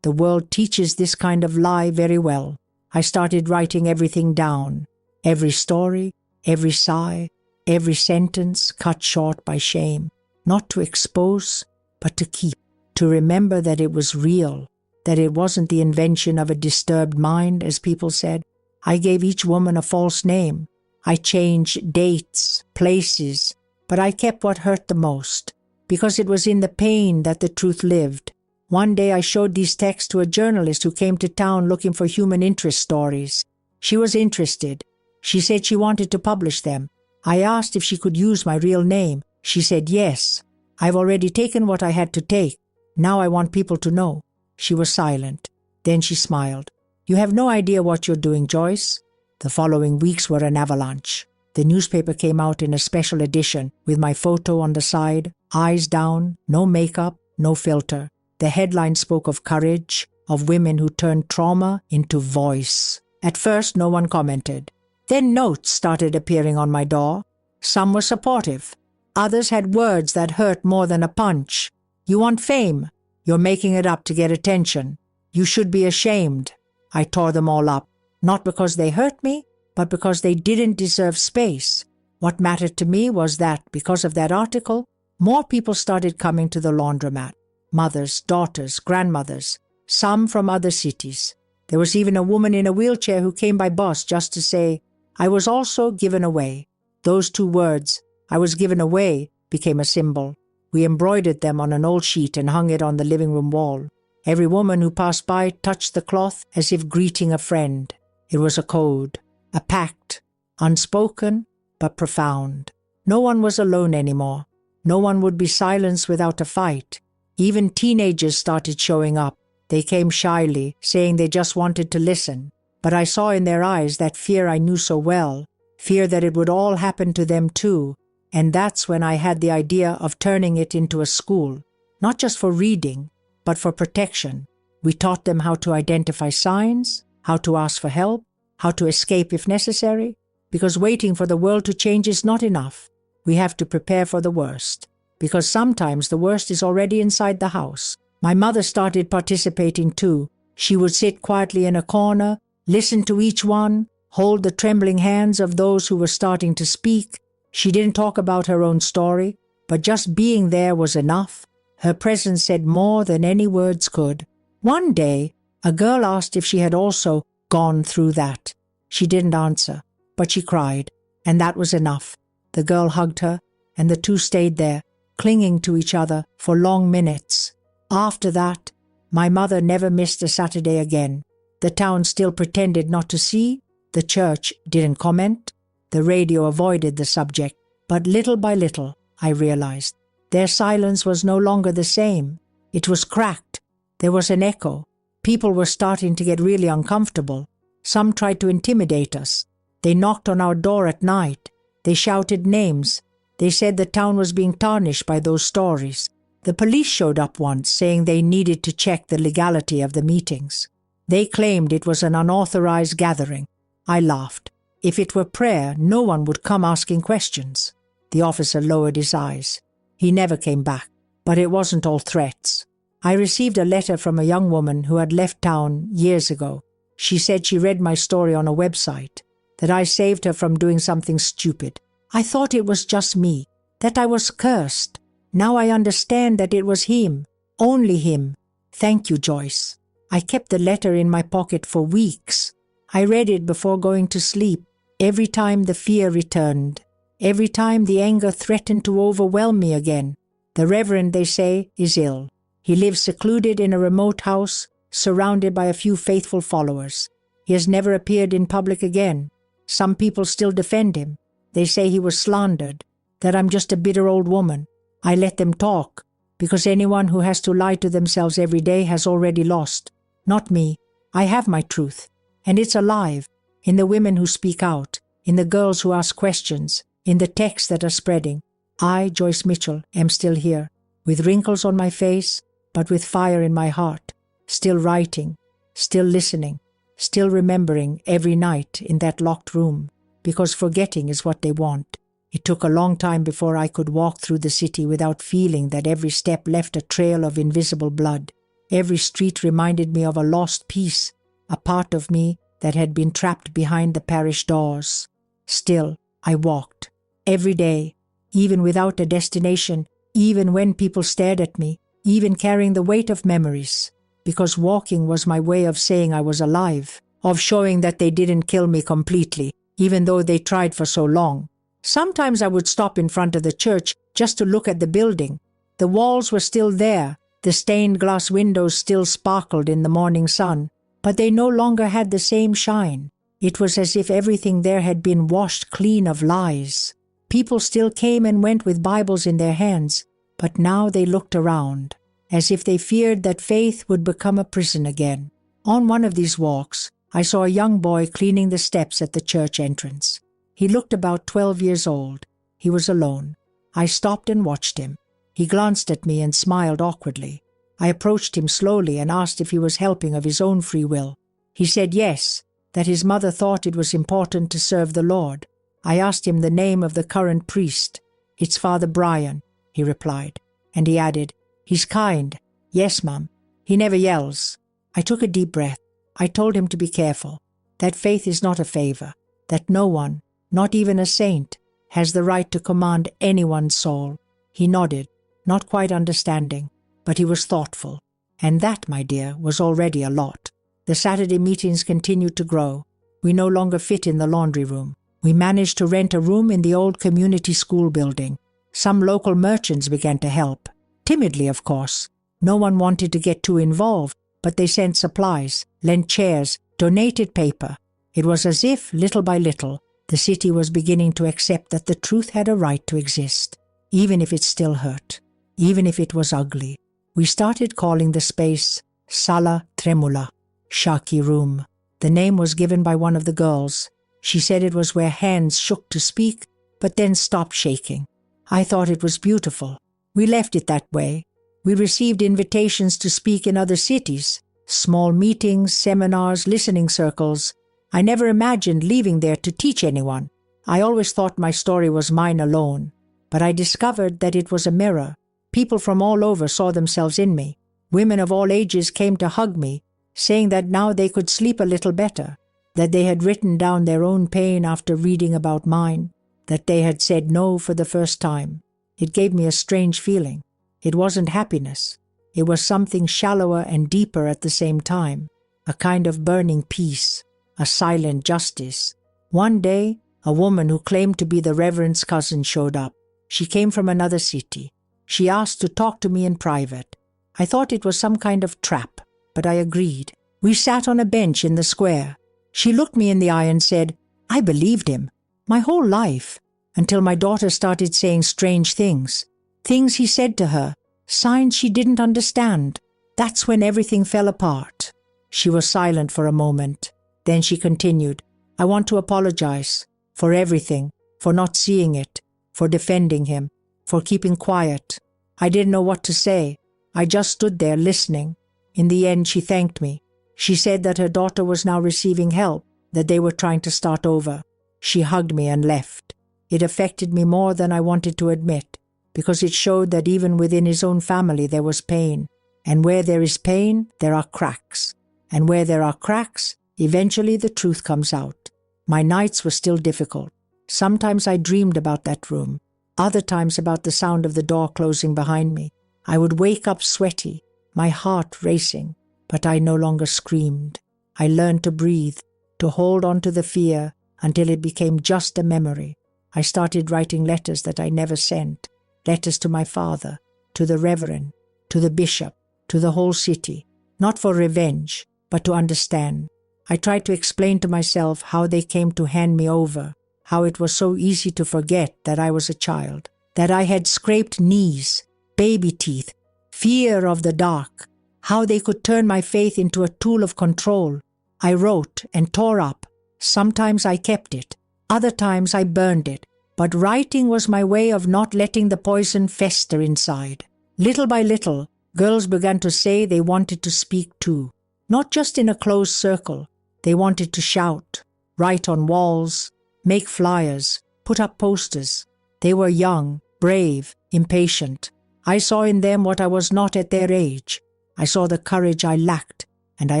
The world teaches this kind of lie very well. I started writing everything down, every story, every sigh, every sentence cut short by shame, not to expose, but to keep, to remember that it was real, that it wasn't the invention of a disturbed mind, as people said. I gave each woman a false name. I changed dates, places, but I kept what hurt the most, because it was in the pain that the truth lived. One day I showed these texts to a journalist who came to town looking for human interest stories. She was interested. She said she wanted to publish them. I asked if she could use my real name. She said yes. I've already taken what I had to take. Now I want people to know. She was silent. Then she smiled. You have no idea what you're doing, Joyce. The following weeks were an avalanche. The newspaper came out in a special edition with my photo on the side, eyes down, no makeup, no filter. The headline spoke of courage, of women who turned trauma into voice. At first, no one commented. Then notes started appearing on my door. Some were supportive. Others had words that hurt more than a punch. You want fame. You're making it up to get attention. You should be ashamed. I tore them all up, not because they hurt me, but because they didn't deserve space. What mattered to me was that, because of that article, more people started coming to the laundromat. Mothers, daughters, grandmothers, some from other cities. There was even a woman in a wheelchair who came by bus just to say, I was also given away. Those two words, I was given away, became a symbol. We embroidered them on an old sheet and hung it on the living room wall. Every woman who passed by touched the cloth as if greeting a friend. It was a code, a pact, unspoken but profound. No one was alone anymore. No one would be silenced without a fight. Even teenagers started showing up. They came shyly, saying they just wanted to listen. But I saw in their eyes that fear I knew so well, fear that it would all happen to them too. And that's when I had the idea of turning it into a school, not just for reading, but for protection. We taught them how to identify signs, how to ask for help, how to escape if necessary, because waiting for the world to change is not enough. We have to prepare for the worst, because sometimes the worst is already inside the house. My mother started participating too. She would sit quietly in a corner, listen to each one, hold the trembling hands of those who were starting to speak. She didn't talk about her own story, but just being there was enough. Her presence said more than any words could. One day, a girl asked if she had also gone through that. She didn't answer, but she cried, and that was enough. The girl hugged her, and the two stayed there, clinging to each other for long minutes. After that, my mother never missed a Saturday again. The town still pretended not to see. The church didn't comment. The radio avoided the subject. But little by little, I realized, their silence was no longer the same. It was cracked. There was an echo. People were starting to get really uncomfortable. Some tried to intimidate us. They knocked on our door at night. They shouted names. They said the town was being tarnished by those stories. The police showed up once, saying they needed to check the legality of the meetings. They claimed it was an unauthorized gathering. I laughed. If it were prayer, no one would come asking questions. The officer lowered his eyes. He never came back. But it wasn't all threats. I received a letter from a young woman who had left town years ago. She said she read my story on a website, that I saved her from doing something stupid. I thought it was just me, that I was cursed. Now I understand that it was him, only him. Thank you, Joyce. I kept the letter in my pocket for weeks. I read it before going to sleep. Every time the fear returned. Every time the anger threatened to overwhelm me again. The Reverend, they say, is ill. He lives secluded in a remote house, surrounded by a few faithful followers. He has never appeared in public again. Some people still defend him. They say he was slandered, that I'm just a bitter old woman. I let them talk, because anyone who has to lie to themselves every day has already lost. Not me. I have my truth, and it's alive, in the women who speak out, in the girls who ask questions, in the texts that are spreading. I, Joyce Mitchell, am still here, with wrinkles on my face, but with fire in my heart, still writing, still listening, still remembering every night in that locked room, because forgetting is what they want. It took a long time before I could walk through the city without feeling that every step left a trail of invisible blood. Every street reminded me of a lost piece, a part of me that had been trapped behind the parish doors. Still, I walked, every day, even without a destination, even when people stared at me, even carrying the weight of memories, because walking was my way of saying I was alive, of showing that they didn't kill me completely, even though they tried for so long. Sometimes I would stop in front of the church just to look at the building. The walls were still there, the stained glass windows still sparkled in the morning sun, but they no longer had the same shine. It was as if everything there had been washed clean of lies. People still came and went with Bibles in their hands, but now they looked around, as if they feared that faith would become a prison again. On one of these walks, I saw a young boy cleaning the steps at the church entrance. He looked about 12 years old. He was alone. I stopped and watched him. He glanced at me and smiled awkwardly. I approached him slowly and asked if he was helping of his own free will. He said yes, that his mother thought it was important to serve the Lord. I asked him the name of the current priest. "It's Father Brian," he replied, and he added, "He's kind." "Yes, Mum. He never yells." I took a deep breath. I told him to be careful, that faith is not a favor, that no one, not even a saint, has the right to command anyone's soul. He nodded, not quite understanding, but he was thoughtful, and that, my dear, was already a lot. The Saturday meetings continued to grow. We no longer fit in the laundry room. We managed to rent a room in the old community school building. Some local merchants began to help. Timidly, of course. No one wanted to get too involved, but they sent supplies, lent chairs, donated paper. It was as if, little by little, the city was beginning to accept that the truth had a right to exist, even if it still hurt, even if it was ugly. We started calling the space Sala Tremula, Shaki Room. The name was given by one of the girls. She said it was where hands shook to speak, but then stopped shaking. I thought it was beautiful. We left it that way. We received invitations to speak in other cities, small meetings, seminars, listening circles. I never imagined leaving there to teach anyone. I always thought my story was mine alone. But I discovered that it was a mirror. People from all over saw themselves in me. Women of all ages came to hug me, saying that now they could sleep a little better, that they had written down their own pain after reading about mine, that they had said no for the first time. It gave me a strange feeling. It wasn't happiness. It was something shallower and deeper at the same time, a kind of burning peace, a silent justice. One day, a woman who claimed to be the Reverend's cousin showed up. She came from another city. She asked to talk to me in private. I thought it was some kind of trap, but I agreed. We sat on a bench in the square. She looked me in the eye and said, "I believed him, my whole life, until my daughter started saying strange things. Things he said to her, signs she didn't understand. That's when everything fell apart." She was silent for a moment. Then she continued, "I want to apologize for everything, for not seeing it, for defending him, for keeping quiet. I didn't know what to say. I just stood there listening. In the end, she thanked me. She said that her daughter was now receiving help, that they were trying to start over. She hugged me and left. It affected me more than I wanted to admit, because it showed that even within his own family there was pain. And where there is pain, there are cracks. And where there are cracks, eventually the truth comes out. My nights were still difficult. Sometimes I dreamed about that room. Other times about the sound of the door closing behind me. I would wake up sweaty, my heart racing, but I no longer screamed. I learned to breathe, to hold on to the fear until it became just a memory. I started writing letters that I never sent, letters to my father, to the Reverend, to the bishop, to the whole city, not for revenge, but to understand. I tried to explain to myself how they came to hand me over, how it was so easy to forget that I was a child, that I had scraped knees, baby teeth, fear of the dark, how they could turn my faith into a tool of control. I wrote and tore up. Sometimes I kept it, other times I burned it, but writing was my way of not letting the poison fester inside. Little by little, girls began to say they wanted to speak too, not just in a closed circle. They wanted to shout, write on walls, make flyers, put up posters. They were young, brave, impatient. I saw in them what I was not at their age. I saw the courage I lacked, and I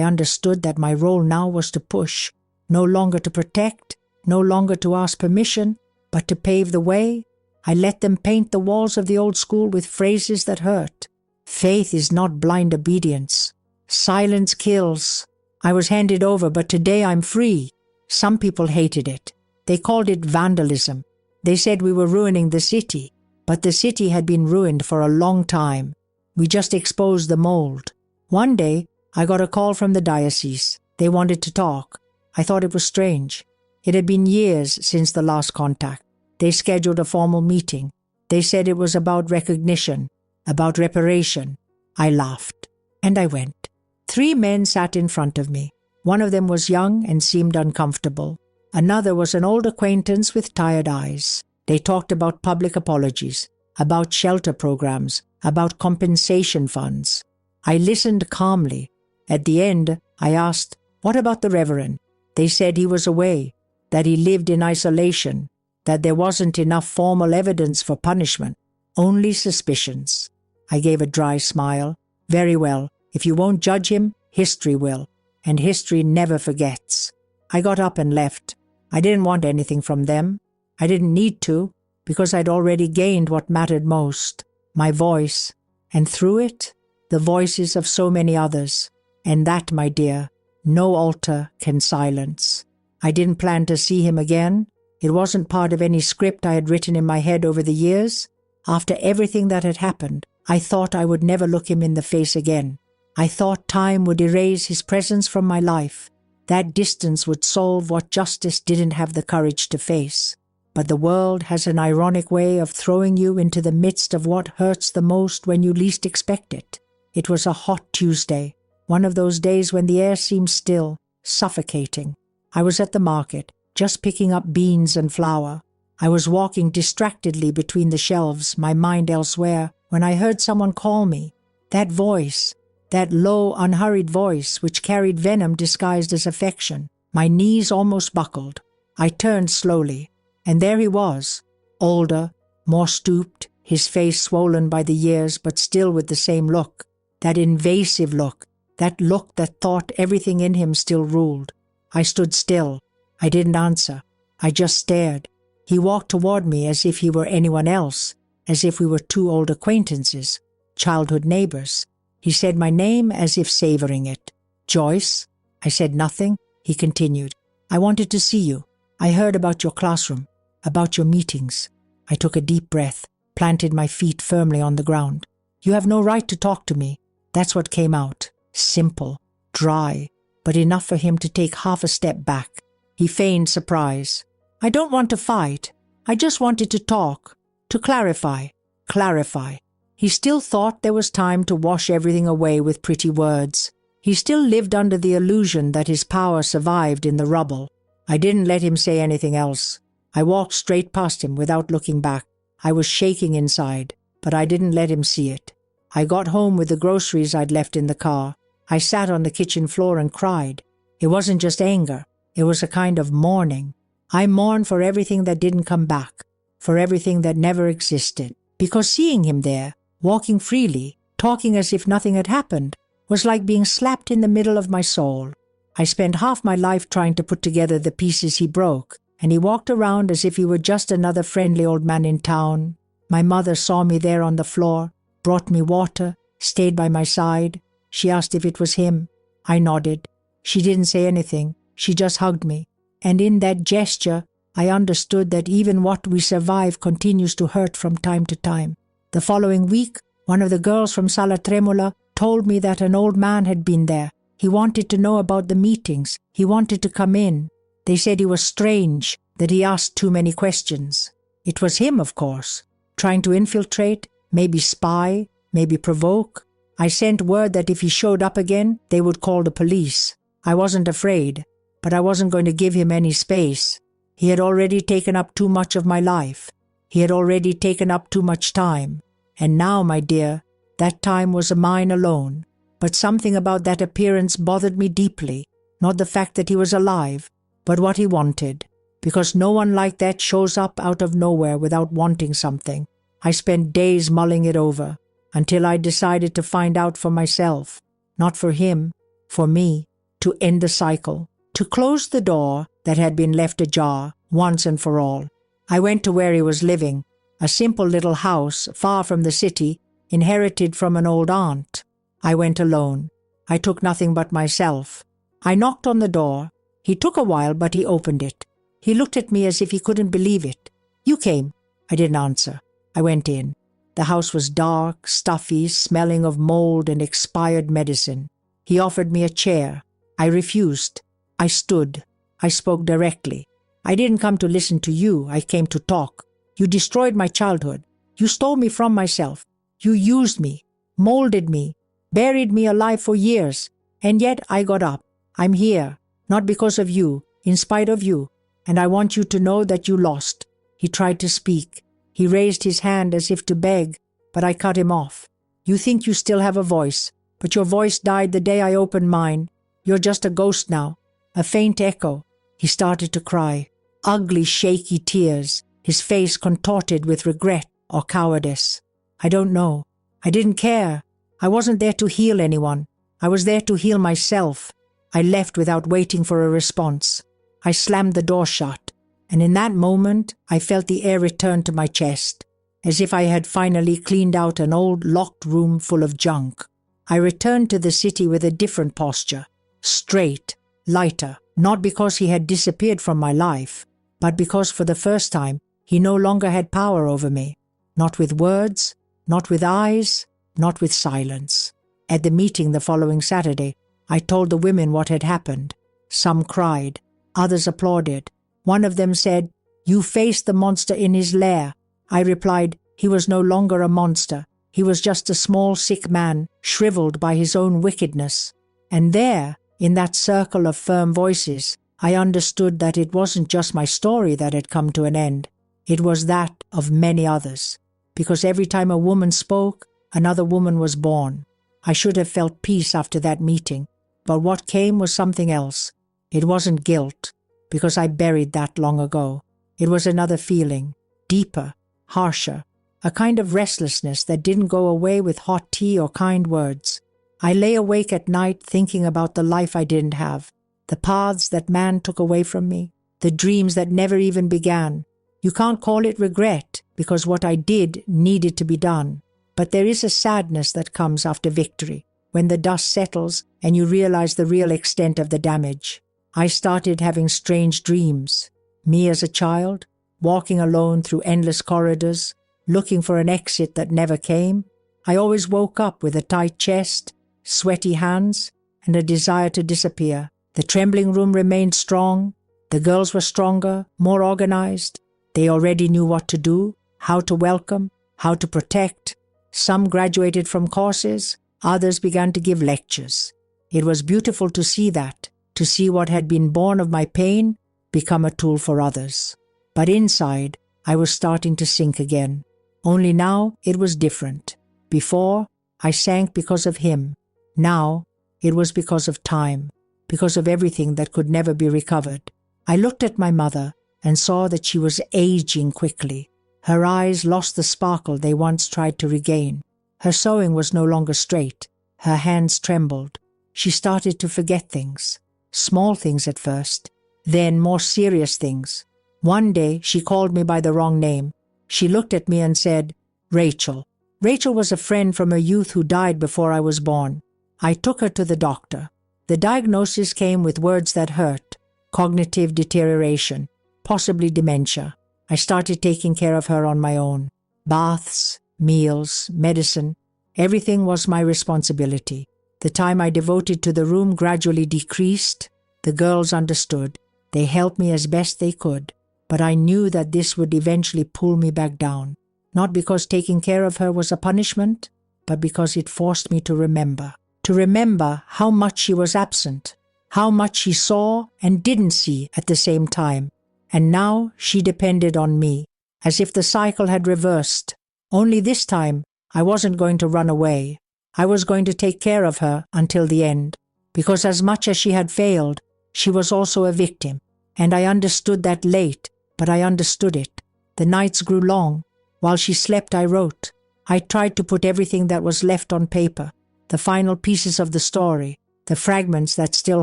understood that my role now was to push, no longer to protect, no longer to ask permission, but to pave the way. I let them paint the walls of the old school with phrases that hurt. Faith is not blind obedience. Silence kills. I was handed over, but today I'm free. Some people hated it. They called it vandalism. They said we were ruining the city, but the city had been ruined for a long time. We just exposed the mold. One day, I got a call from the diocese. They wanted to talk. I thought it was strange. It had been years since the last contact. They scheduled a formal meeting. They said it was about recognition, about reparation. I laughed, and I went. 3 men sat in front of me. One of them was young and seemed uncomfortable. Another was an old acquaintance with tired eyes. They talked about public apologies, about shelter programs, about compensation funds. I listened calmly. At the end, I asked, "What about the Reverend?" They said he was away, that he lived in isolation, that there wasn't enough formal evidence for punishment, only suspicions. I gave a dry smile. "Very well. If you won't judge him, history will, and history never forgets." I got up and left. I didn't want anything from them. I didn't need to, because I'd already gained what mattered most, my voice, and through it, the voices of so many others. And that, my dear, no altar can silence. I didn't plan to see him again. It wasn't part of any script I had written in my head over the years. After everything that had happened, I thought I would never look him in the face again. I thought time would erase his presence from my life. That distance would solve what justice didn't have the courage to face. But the world has an ironic way of throwing you into the midst of what hurts the most when you least expect it. It was a hot Tuesday, one of those days when the air seems still, suffocating. I was at the market, just picking up beans and flour. I was walking distractedly between the shelves, my mind elsewhere, when I heard someone call me. That voice, that low, unhurried voice which carried venom disguised as affection. My knees almost buckled. I turned slowly, and there he was, older, more stooped, his face swollen by the years but still with the same look, that invasive look, that look that thought everything in him still ruled. I stood still. I didn't answer. I just stared. He walked toward me as if he were anyone else, as if we were 2 old acquaintances, childhood neighbors. He said my name as if savoring it. "Joyce?" I said nothing. He continued, "I wanted to see you. I heard about your classroom, about your meetings." I took a deep breath, planted my feet firmly on the ground. "You have no right to talk to me." That's what came out. Simple, dry, but enough for him to take half a step back. He feigned surprise. "I don't want to fight. I just wanted to talk, to clarify. Clarify." He still thought there was time to wash everything away with pretty words. He still lived under the illusion that his power survived in the rubble. I didn't let him say anything else. I walked straight past him without looking back. I was shaking inside, but I didn't let him see it. I got home with the groceries I'd left in the car. I sat on the kitchen floor and cried. It wasn't just anger. It was a kind of mourning. I mourned for everything that didn't come back, for everything that never existed. Because seeing him there, walking freely, talking as if nothing had happened, was like being slapped in the middle of my soul. I spent half my life trying to put together the pieces he broke, and he walked around as if he were just another friendly old man in town. My mother saw me there on the floor, brought me water, stayed by my side. She asked if it was him. I nodded. She didn't say anything. She just hugged me. And in that gesture, I understood that even what we survive continues to hurt from time to time. The following week, one of the girls from Sala Tremola told me that an old man had been there. He wanted to know about the meetings. He wanted to come in. They said he was strange, that he asked too many questions. It was him, of course, trying to infiltrate, maybe spy, maybe provoke. I sent word that if he showed up again, they would call the police. I wasn't afraid, but I wasn't going to give him any space. He had already taken up too much of my life. He had already taken up too much time. And now, my dear, that time was mine alone. But something about that appearance bothered me deeply. Not the fact that he was alive, but what he wanted. Because no one like that shows up out of nowhere without wanting something. I spent days mulling it over, until I decided to find out for myself. Not for him, for me, to end the cycle. To close the door that had been left ajar, once and for all. I went to where he was living, a simple little house far from the city, inherited from an old aunt. I went alone. I took nothing but myself. I knocked on the door. He took a while, but he opened it. He looked at me as if he couldn't believe it. "You came." I didn't answer. I went in. The house was dark, stuffy, smelling of mold and expired medicine. He offered me a chair. I refused. I stood. I spoke directly. I didn't come to listen to you, I came to talk. You destroyed my childhood. You stole me from myself. You used me, molded me, buried me alive for years. And yet I got up. I'm here, not because of you, in spite of you. And I want you to know that you lost. He tried to speak. He raised his hand as if to beg, but I cut him off. You think you still have a voice, but your voice died the day I opened mine. You're just a ghost now, a faint echo. He started to cry. Ugly, shaky tears, his face contorted with regret or cowardice. I don't know. I didn't care. I wasn't there to heal anyone. I was there to heal myself. I left without waiting for a response. I slammed the door shut, and in that moment I felt the air return to my chest, as if I had finally cleaned out an old locked room full of junk. I returned to the city with a different posture, straight, lighter, not because he had disappeared from my life, but because for the first time he no longer had power over me, not with words, not with eyes, not with silence. At the meeting the following Saturday, I told the women what had happened. Some cried, others applauded. One of them said, "You faced the monster in his lair." I replied, "He was no longer a monster. He was just a small sick man, shriveled by his own wickedness." And there, in that circle of firm voices, I understood that it wasn't just my story that had come to an end. It was that of many others. Because every time a woman spoke, another woman was born. I should have felt peace after that meeting, but what came was something else. It wasn't guilt, because I buried that long ago. It was another feeling, deeper, harsher, a kind of restlessness that didn't go away with hot tea or kind words. I lay awake at night thinking about the life I didn't have, the paths that man took away from me, the dreams that never even began. You can't call it regret, because what I did needed to be done. But there is a sadness that comes after victory, when the dust settles and you realize the real extent of the damage. I started having strange dreams. Me as a child, walking alone through endless corridors, looking for an exit that never came. I always woke up with a tight chest, sweaty hands, and a desire to disappear. The trembling room remained strong. The girls were stronger, more organized. They already knew what to do, how to welcome, how to protect. Some graduated from courses, others began to give lectures. It was beautiful to see that, to see what had been born of my pain become a tool for others. But inside, I was starting to sink again. Only now it was different. Before, I sank because of him. Now, it was because of time, because of everything that could never be recovered. I looked at my mother and saw that she was aging quickly. Her eyes lost the sparkle they once tried to regain. Her sewing was no longer straight. Her hands trembled. She started to forget things. Small things at first, then more serious things. One day she called me by the wrong name. She looked at me and said, "Rachel." Rachel was a friend from her youth who died before I was born. I took her to the doctor. The diagnosis came with words that hurt: cognitive deterioration, possibly dementia. I started taking care of her on my own. Baths, meals, medicine, everything was my responsibility. The time I devoted to the room gradually decreased. The girls understood. They helped me as best they could. But I knew that this would eventually pull me back down. Not because taking care of her was a punishment, but because it forced me to remember. To remember how much she was absent, how much she saw and didn't see at the same time. And now she depended on me, as if the cycle had reversed. Only this time, I wasn't going to run away. I was going to take care of her until the end. Because as much as she had failed, she was also a victim. And I understood that late, but I understood it. The nights grew long. While she slept, I wrote. I tried to put everything that was left on paper, the final pieces of the story, the fragments that still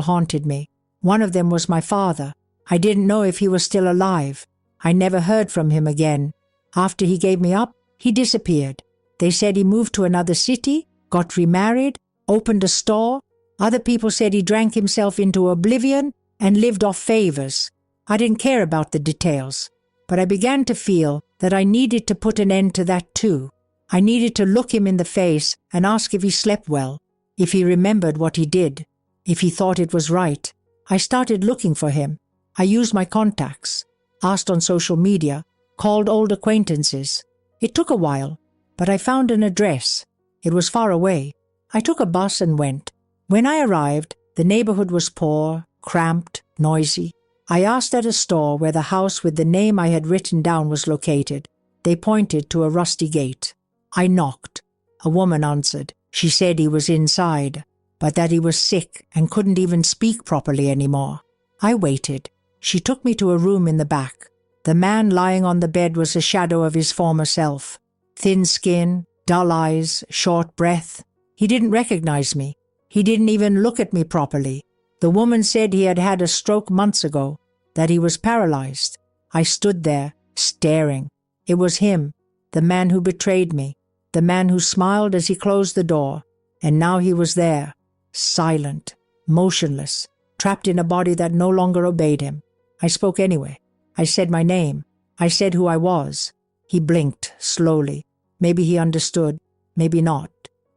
haunted me. One of them was my father. I didn't know if he was still alive. I never heard from him again. After he gave me up, he disappeared. They said he moved to another city, got remarried, opened a store. Other people said he drank himself into oblivion and lived off favors. I didn't care about the details, but I began to feel that I needed to put an end to that too. I needed to look him in the face and ask if he slept well, if he remembered what he did, if he thought it was right. I started looking for him. I used my contacts, asked on social media, called old acquaintances. It took a while, but I found an address. It was far away. I took a bus and went. When I arrived, the neighborhood was poor, cramped, noisy. I asked at a store where the house with the name I had written down was located. They pointed to a rusty gate. I knocked. A woman answered. She said he was inside, but that he was sick and couldn't even speak properly anymore. I waited. She took me to a room in the back. The man lying on the bed was a shadow of his former self. Thin skin, dull eyes, short breath. He didn't recognize me. He didn't even look at me properly. The woman said he had had a stroke months ago, that he was paralyzed. I stood there, staring. It was him, the man who betrayed me, the man who smiled as he closed the door, and now he was there, silent, motionless, trapped in a body that no longer obeyed him. I spoke anyway. I said my name. I said who I was. He blinked slowly. Maybe he understood, maybe not,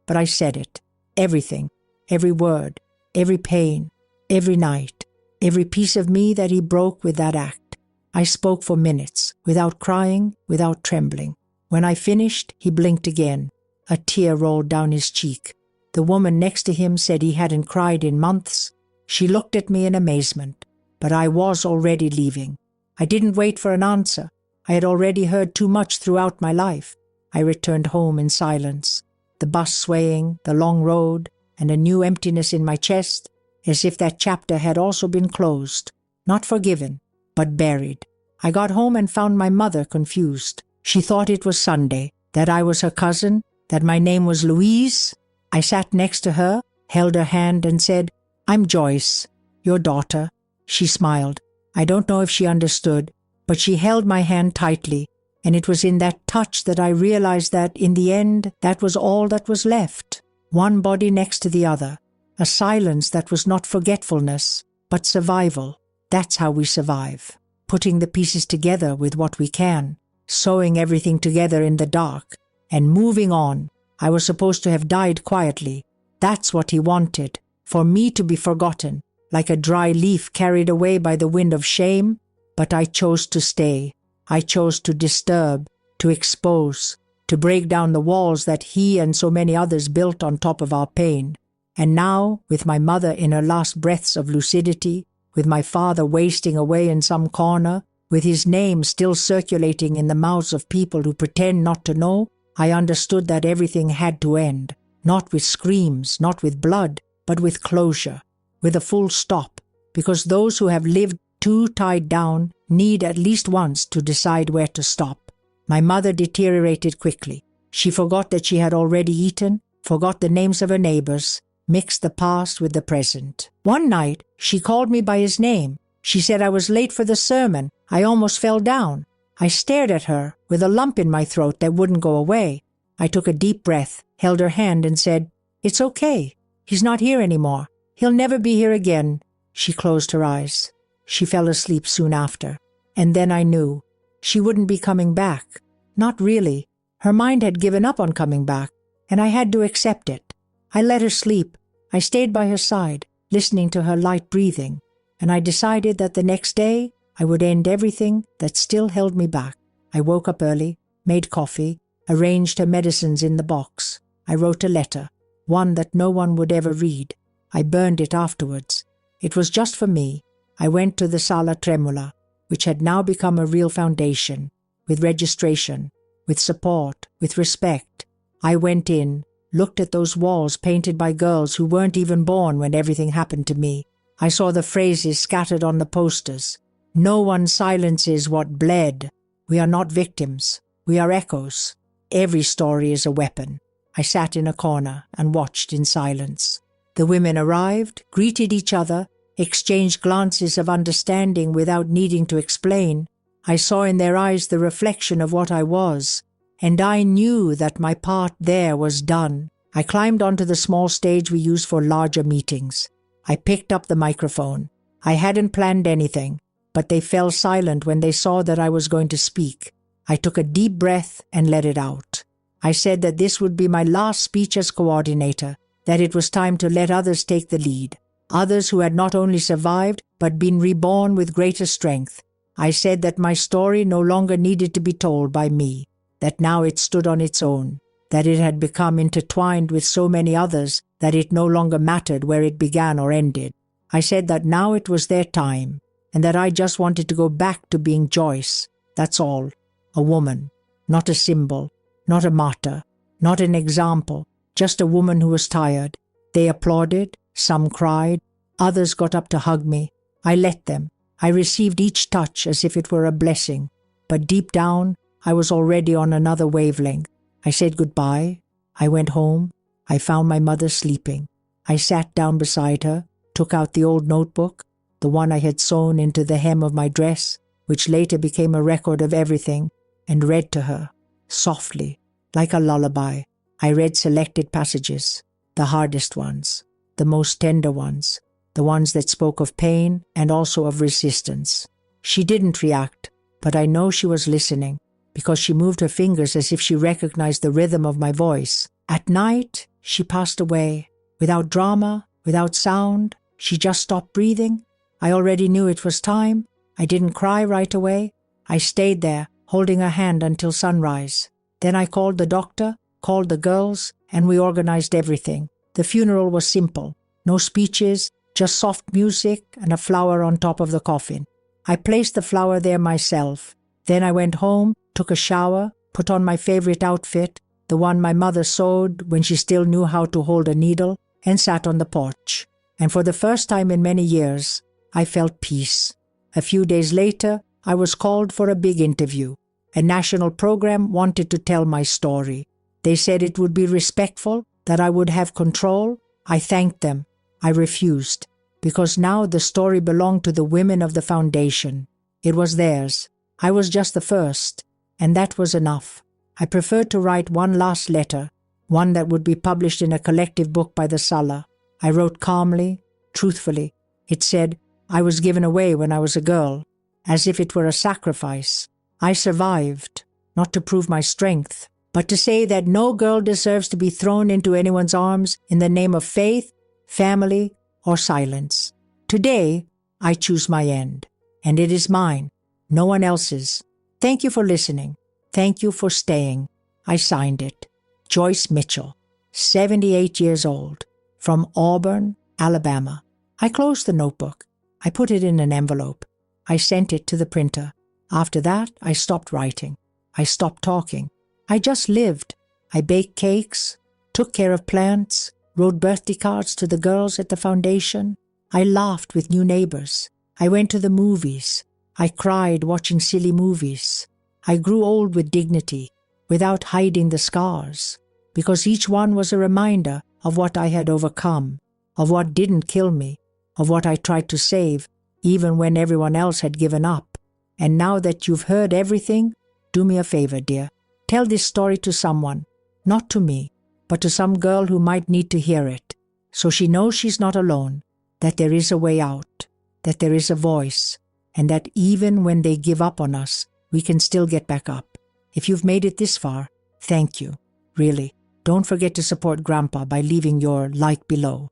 but I said it. Everything, every word, every pain, every night, every piece of me that he broke with that act. I spoke for minutes, without crying, without trembling. When I finished, he blinked again. A tear rolled down his cheek. The woman next to him said he hadn't cried in months. She looked at me in amazement, but I was already leaving. I didn't wait for an answer. I had already heard too much throughout my life. I returned home in silence, the bus swaying, the long road, and a new emptiness in my chest, as if that chapter had also been closed, not forgiven, but buried. I got home and found my mother confused. She thought it was Sunday, that I was her cousin, that my name was Louise. I sat next to her, held her hand and said, "I'm Joyce, your daughter." She smiled. I don't know if she understood, but she held my hand tightly, and it was in that touch that I realized that, in the end, that was all that was left. One body next to the other, a silence that was not forgetfulness, but survival. That's how we survive, putting the pieces together with what we can, sewing everything together in the dark, and moving on. I was supposed to have died quietly. That's what he wanted, for me to be forgotten, like a dry leaf carried away by the wind of shame, but I chose to stay. I chose to disturb, to expose, to break down the walls that he and so many others built on top of our pain. And now, with my mother in her last breaths of lucidity, with my father wasting away in some corner, with his name still circulating in the mouths of people who pretend not to know, I understood that everything had to end, not with screams, not with blood, but with closure, with a full stop, because those who have lived too tied down need at least once to decide where to stop. My mother deteriorated quickly. She forgot that she had already eaten, forgot the names of her neighbors, mixed the past with the present. One night, she called me by his name. She said I was late for the sermon. I almost fell down. I stared at her with a lump in my throat that wouldn't go away. I took a deep breath, held her hand and said, "It's okay. He's not here anymore. He'll never be here again." She closed her eyes. She fell asleep soon after. And then I knew. She wouldn't be coming back. Not really. Her mind had given up on coming back, and I had to accept it. I let her sleep. I stayed by her side, listening to her light breathing, and I decided that the next day I would end everything that still held me back. I woke up early, made coffee, arranged her medicines in the box. I wrote a letter, one that no one would ever read. I burned it afterwards. It was just for me. I went to the Sala Tremula, which had now become a real foundation, with registration, with support, with respect. I went in, looked at those walls painted by girls who weren't even born when everything happened to me. I saw the phrases scattered on the posters. No one silences what bled. We are not victims. We are echoes. Every story is a weapon. I sat in a corner and watched in silence. The women arrived, greeted each other, exchanged glances of understanding without needing to explain. I saw in their eyes the reflection of what I was, and I knew that my part there was done. I climbed onto the small stage we use for larger meetings. I picked up the microphone. I hadn't planned anything, but they fell silent when they saw that I was going to speak. I took a deep breath and let it out. I said that this would be my last speech as coordinator, that it was time to let others take the lead. others who had not only survived but been reborn with greater strength. I said that my story no longer needed to be told by me, that now it stood on its own, that it had become intertwined with so many others that it no longer mattered where it began or ended. I said that now it was their time, and that I just wanted to go back to being Joyce, that's all. A woman, not a symbol, not a martyr, not an example, just a woman who was tired. They applauded, some cried, others got up to hug me. I let them. I received each touch as if it were a blessing, but deep down I was already on another wavelength. I said goodbye. I went home. I found my mother sleeping. I sat down beside her, took out the old notebook, the one I had sewn into the hem of my dress, which later became a record of everything, and read to her, softly, like a lullaby. I read selected passages, the hardest ones, the most tender ones, the ones that spoke of pain and also of resistance. She didn't react, but I know she was listening, because she moved her fingers as if she recognized the rhythm of my voice. At night, she passed away, without drama, without sound. She just stopped breathing. I already knew it was time. I didn't cry right away. I stayed there, holding her hand until sunrise. Then I called the doctor, called the girls, and we organized everything. The funeral was simple. No speeches, just soft music and a flower on top of the coffin. I placed the flower there myself. Then I went home, took a shower, put on my favorite outfit, the one my mother sewed when she still knew how to hold a needle, and sat on the porch. And for the first time in many years, I felt peace. A few days later, I was called for a big interview. A national program wanted to tell my story. They said it would be respectful, that I would have control. I thanked them. I refused, because now the story belonged to the women of the foundation. It was theirs. I was just the first, and that was enough. I preferred to write one last letter, one that would be published in a collective book by the Sala. I wrote calmly, truthfully. It said, I was given away when I was a girl, as if it were a sacrifice. I survived, not to prove my strength, but to say that no girl deserves to be thrown into anyone's arms in the name of faith, family, or silence. Today, I choose my end, and it is mine, no one else's. Thank you for listening. Thank you for staying. I signed it. Joyce Mitchell, 78 years old, from Auburn, Alabama. I closed the notebook. I put it in an envelope. I sent it to the printer. After that, I stopped writing. I stopped talking. I just lived. I baked cakes, took care of plants, wrote birthday cards to the girls at the foundation. I laughed with new neighbors. I went to the movies. I cried watching silly movies. I grew old with dignity, without hiding the scars, because each one was a reminder of what I had overcome, of what didn't kill me, of what I tried to save, even when everyone else had given up. And now that you've heard everything, do me a favor, dear. Tell this story to someone, not to me, but to some girl who might need to hear it, so she knows she's not alone, that there is a way out, that there is a voice, and that even when they give up on us, we can still get back up. If you've made it this far, thank you. Really, don't forget to support Grandpa by leaving your like below.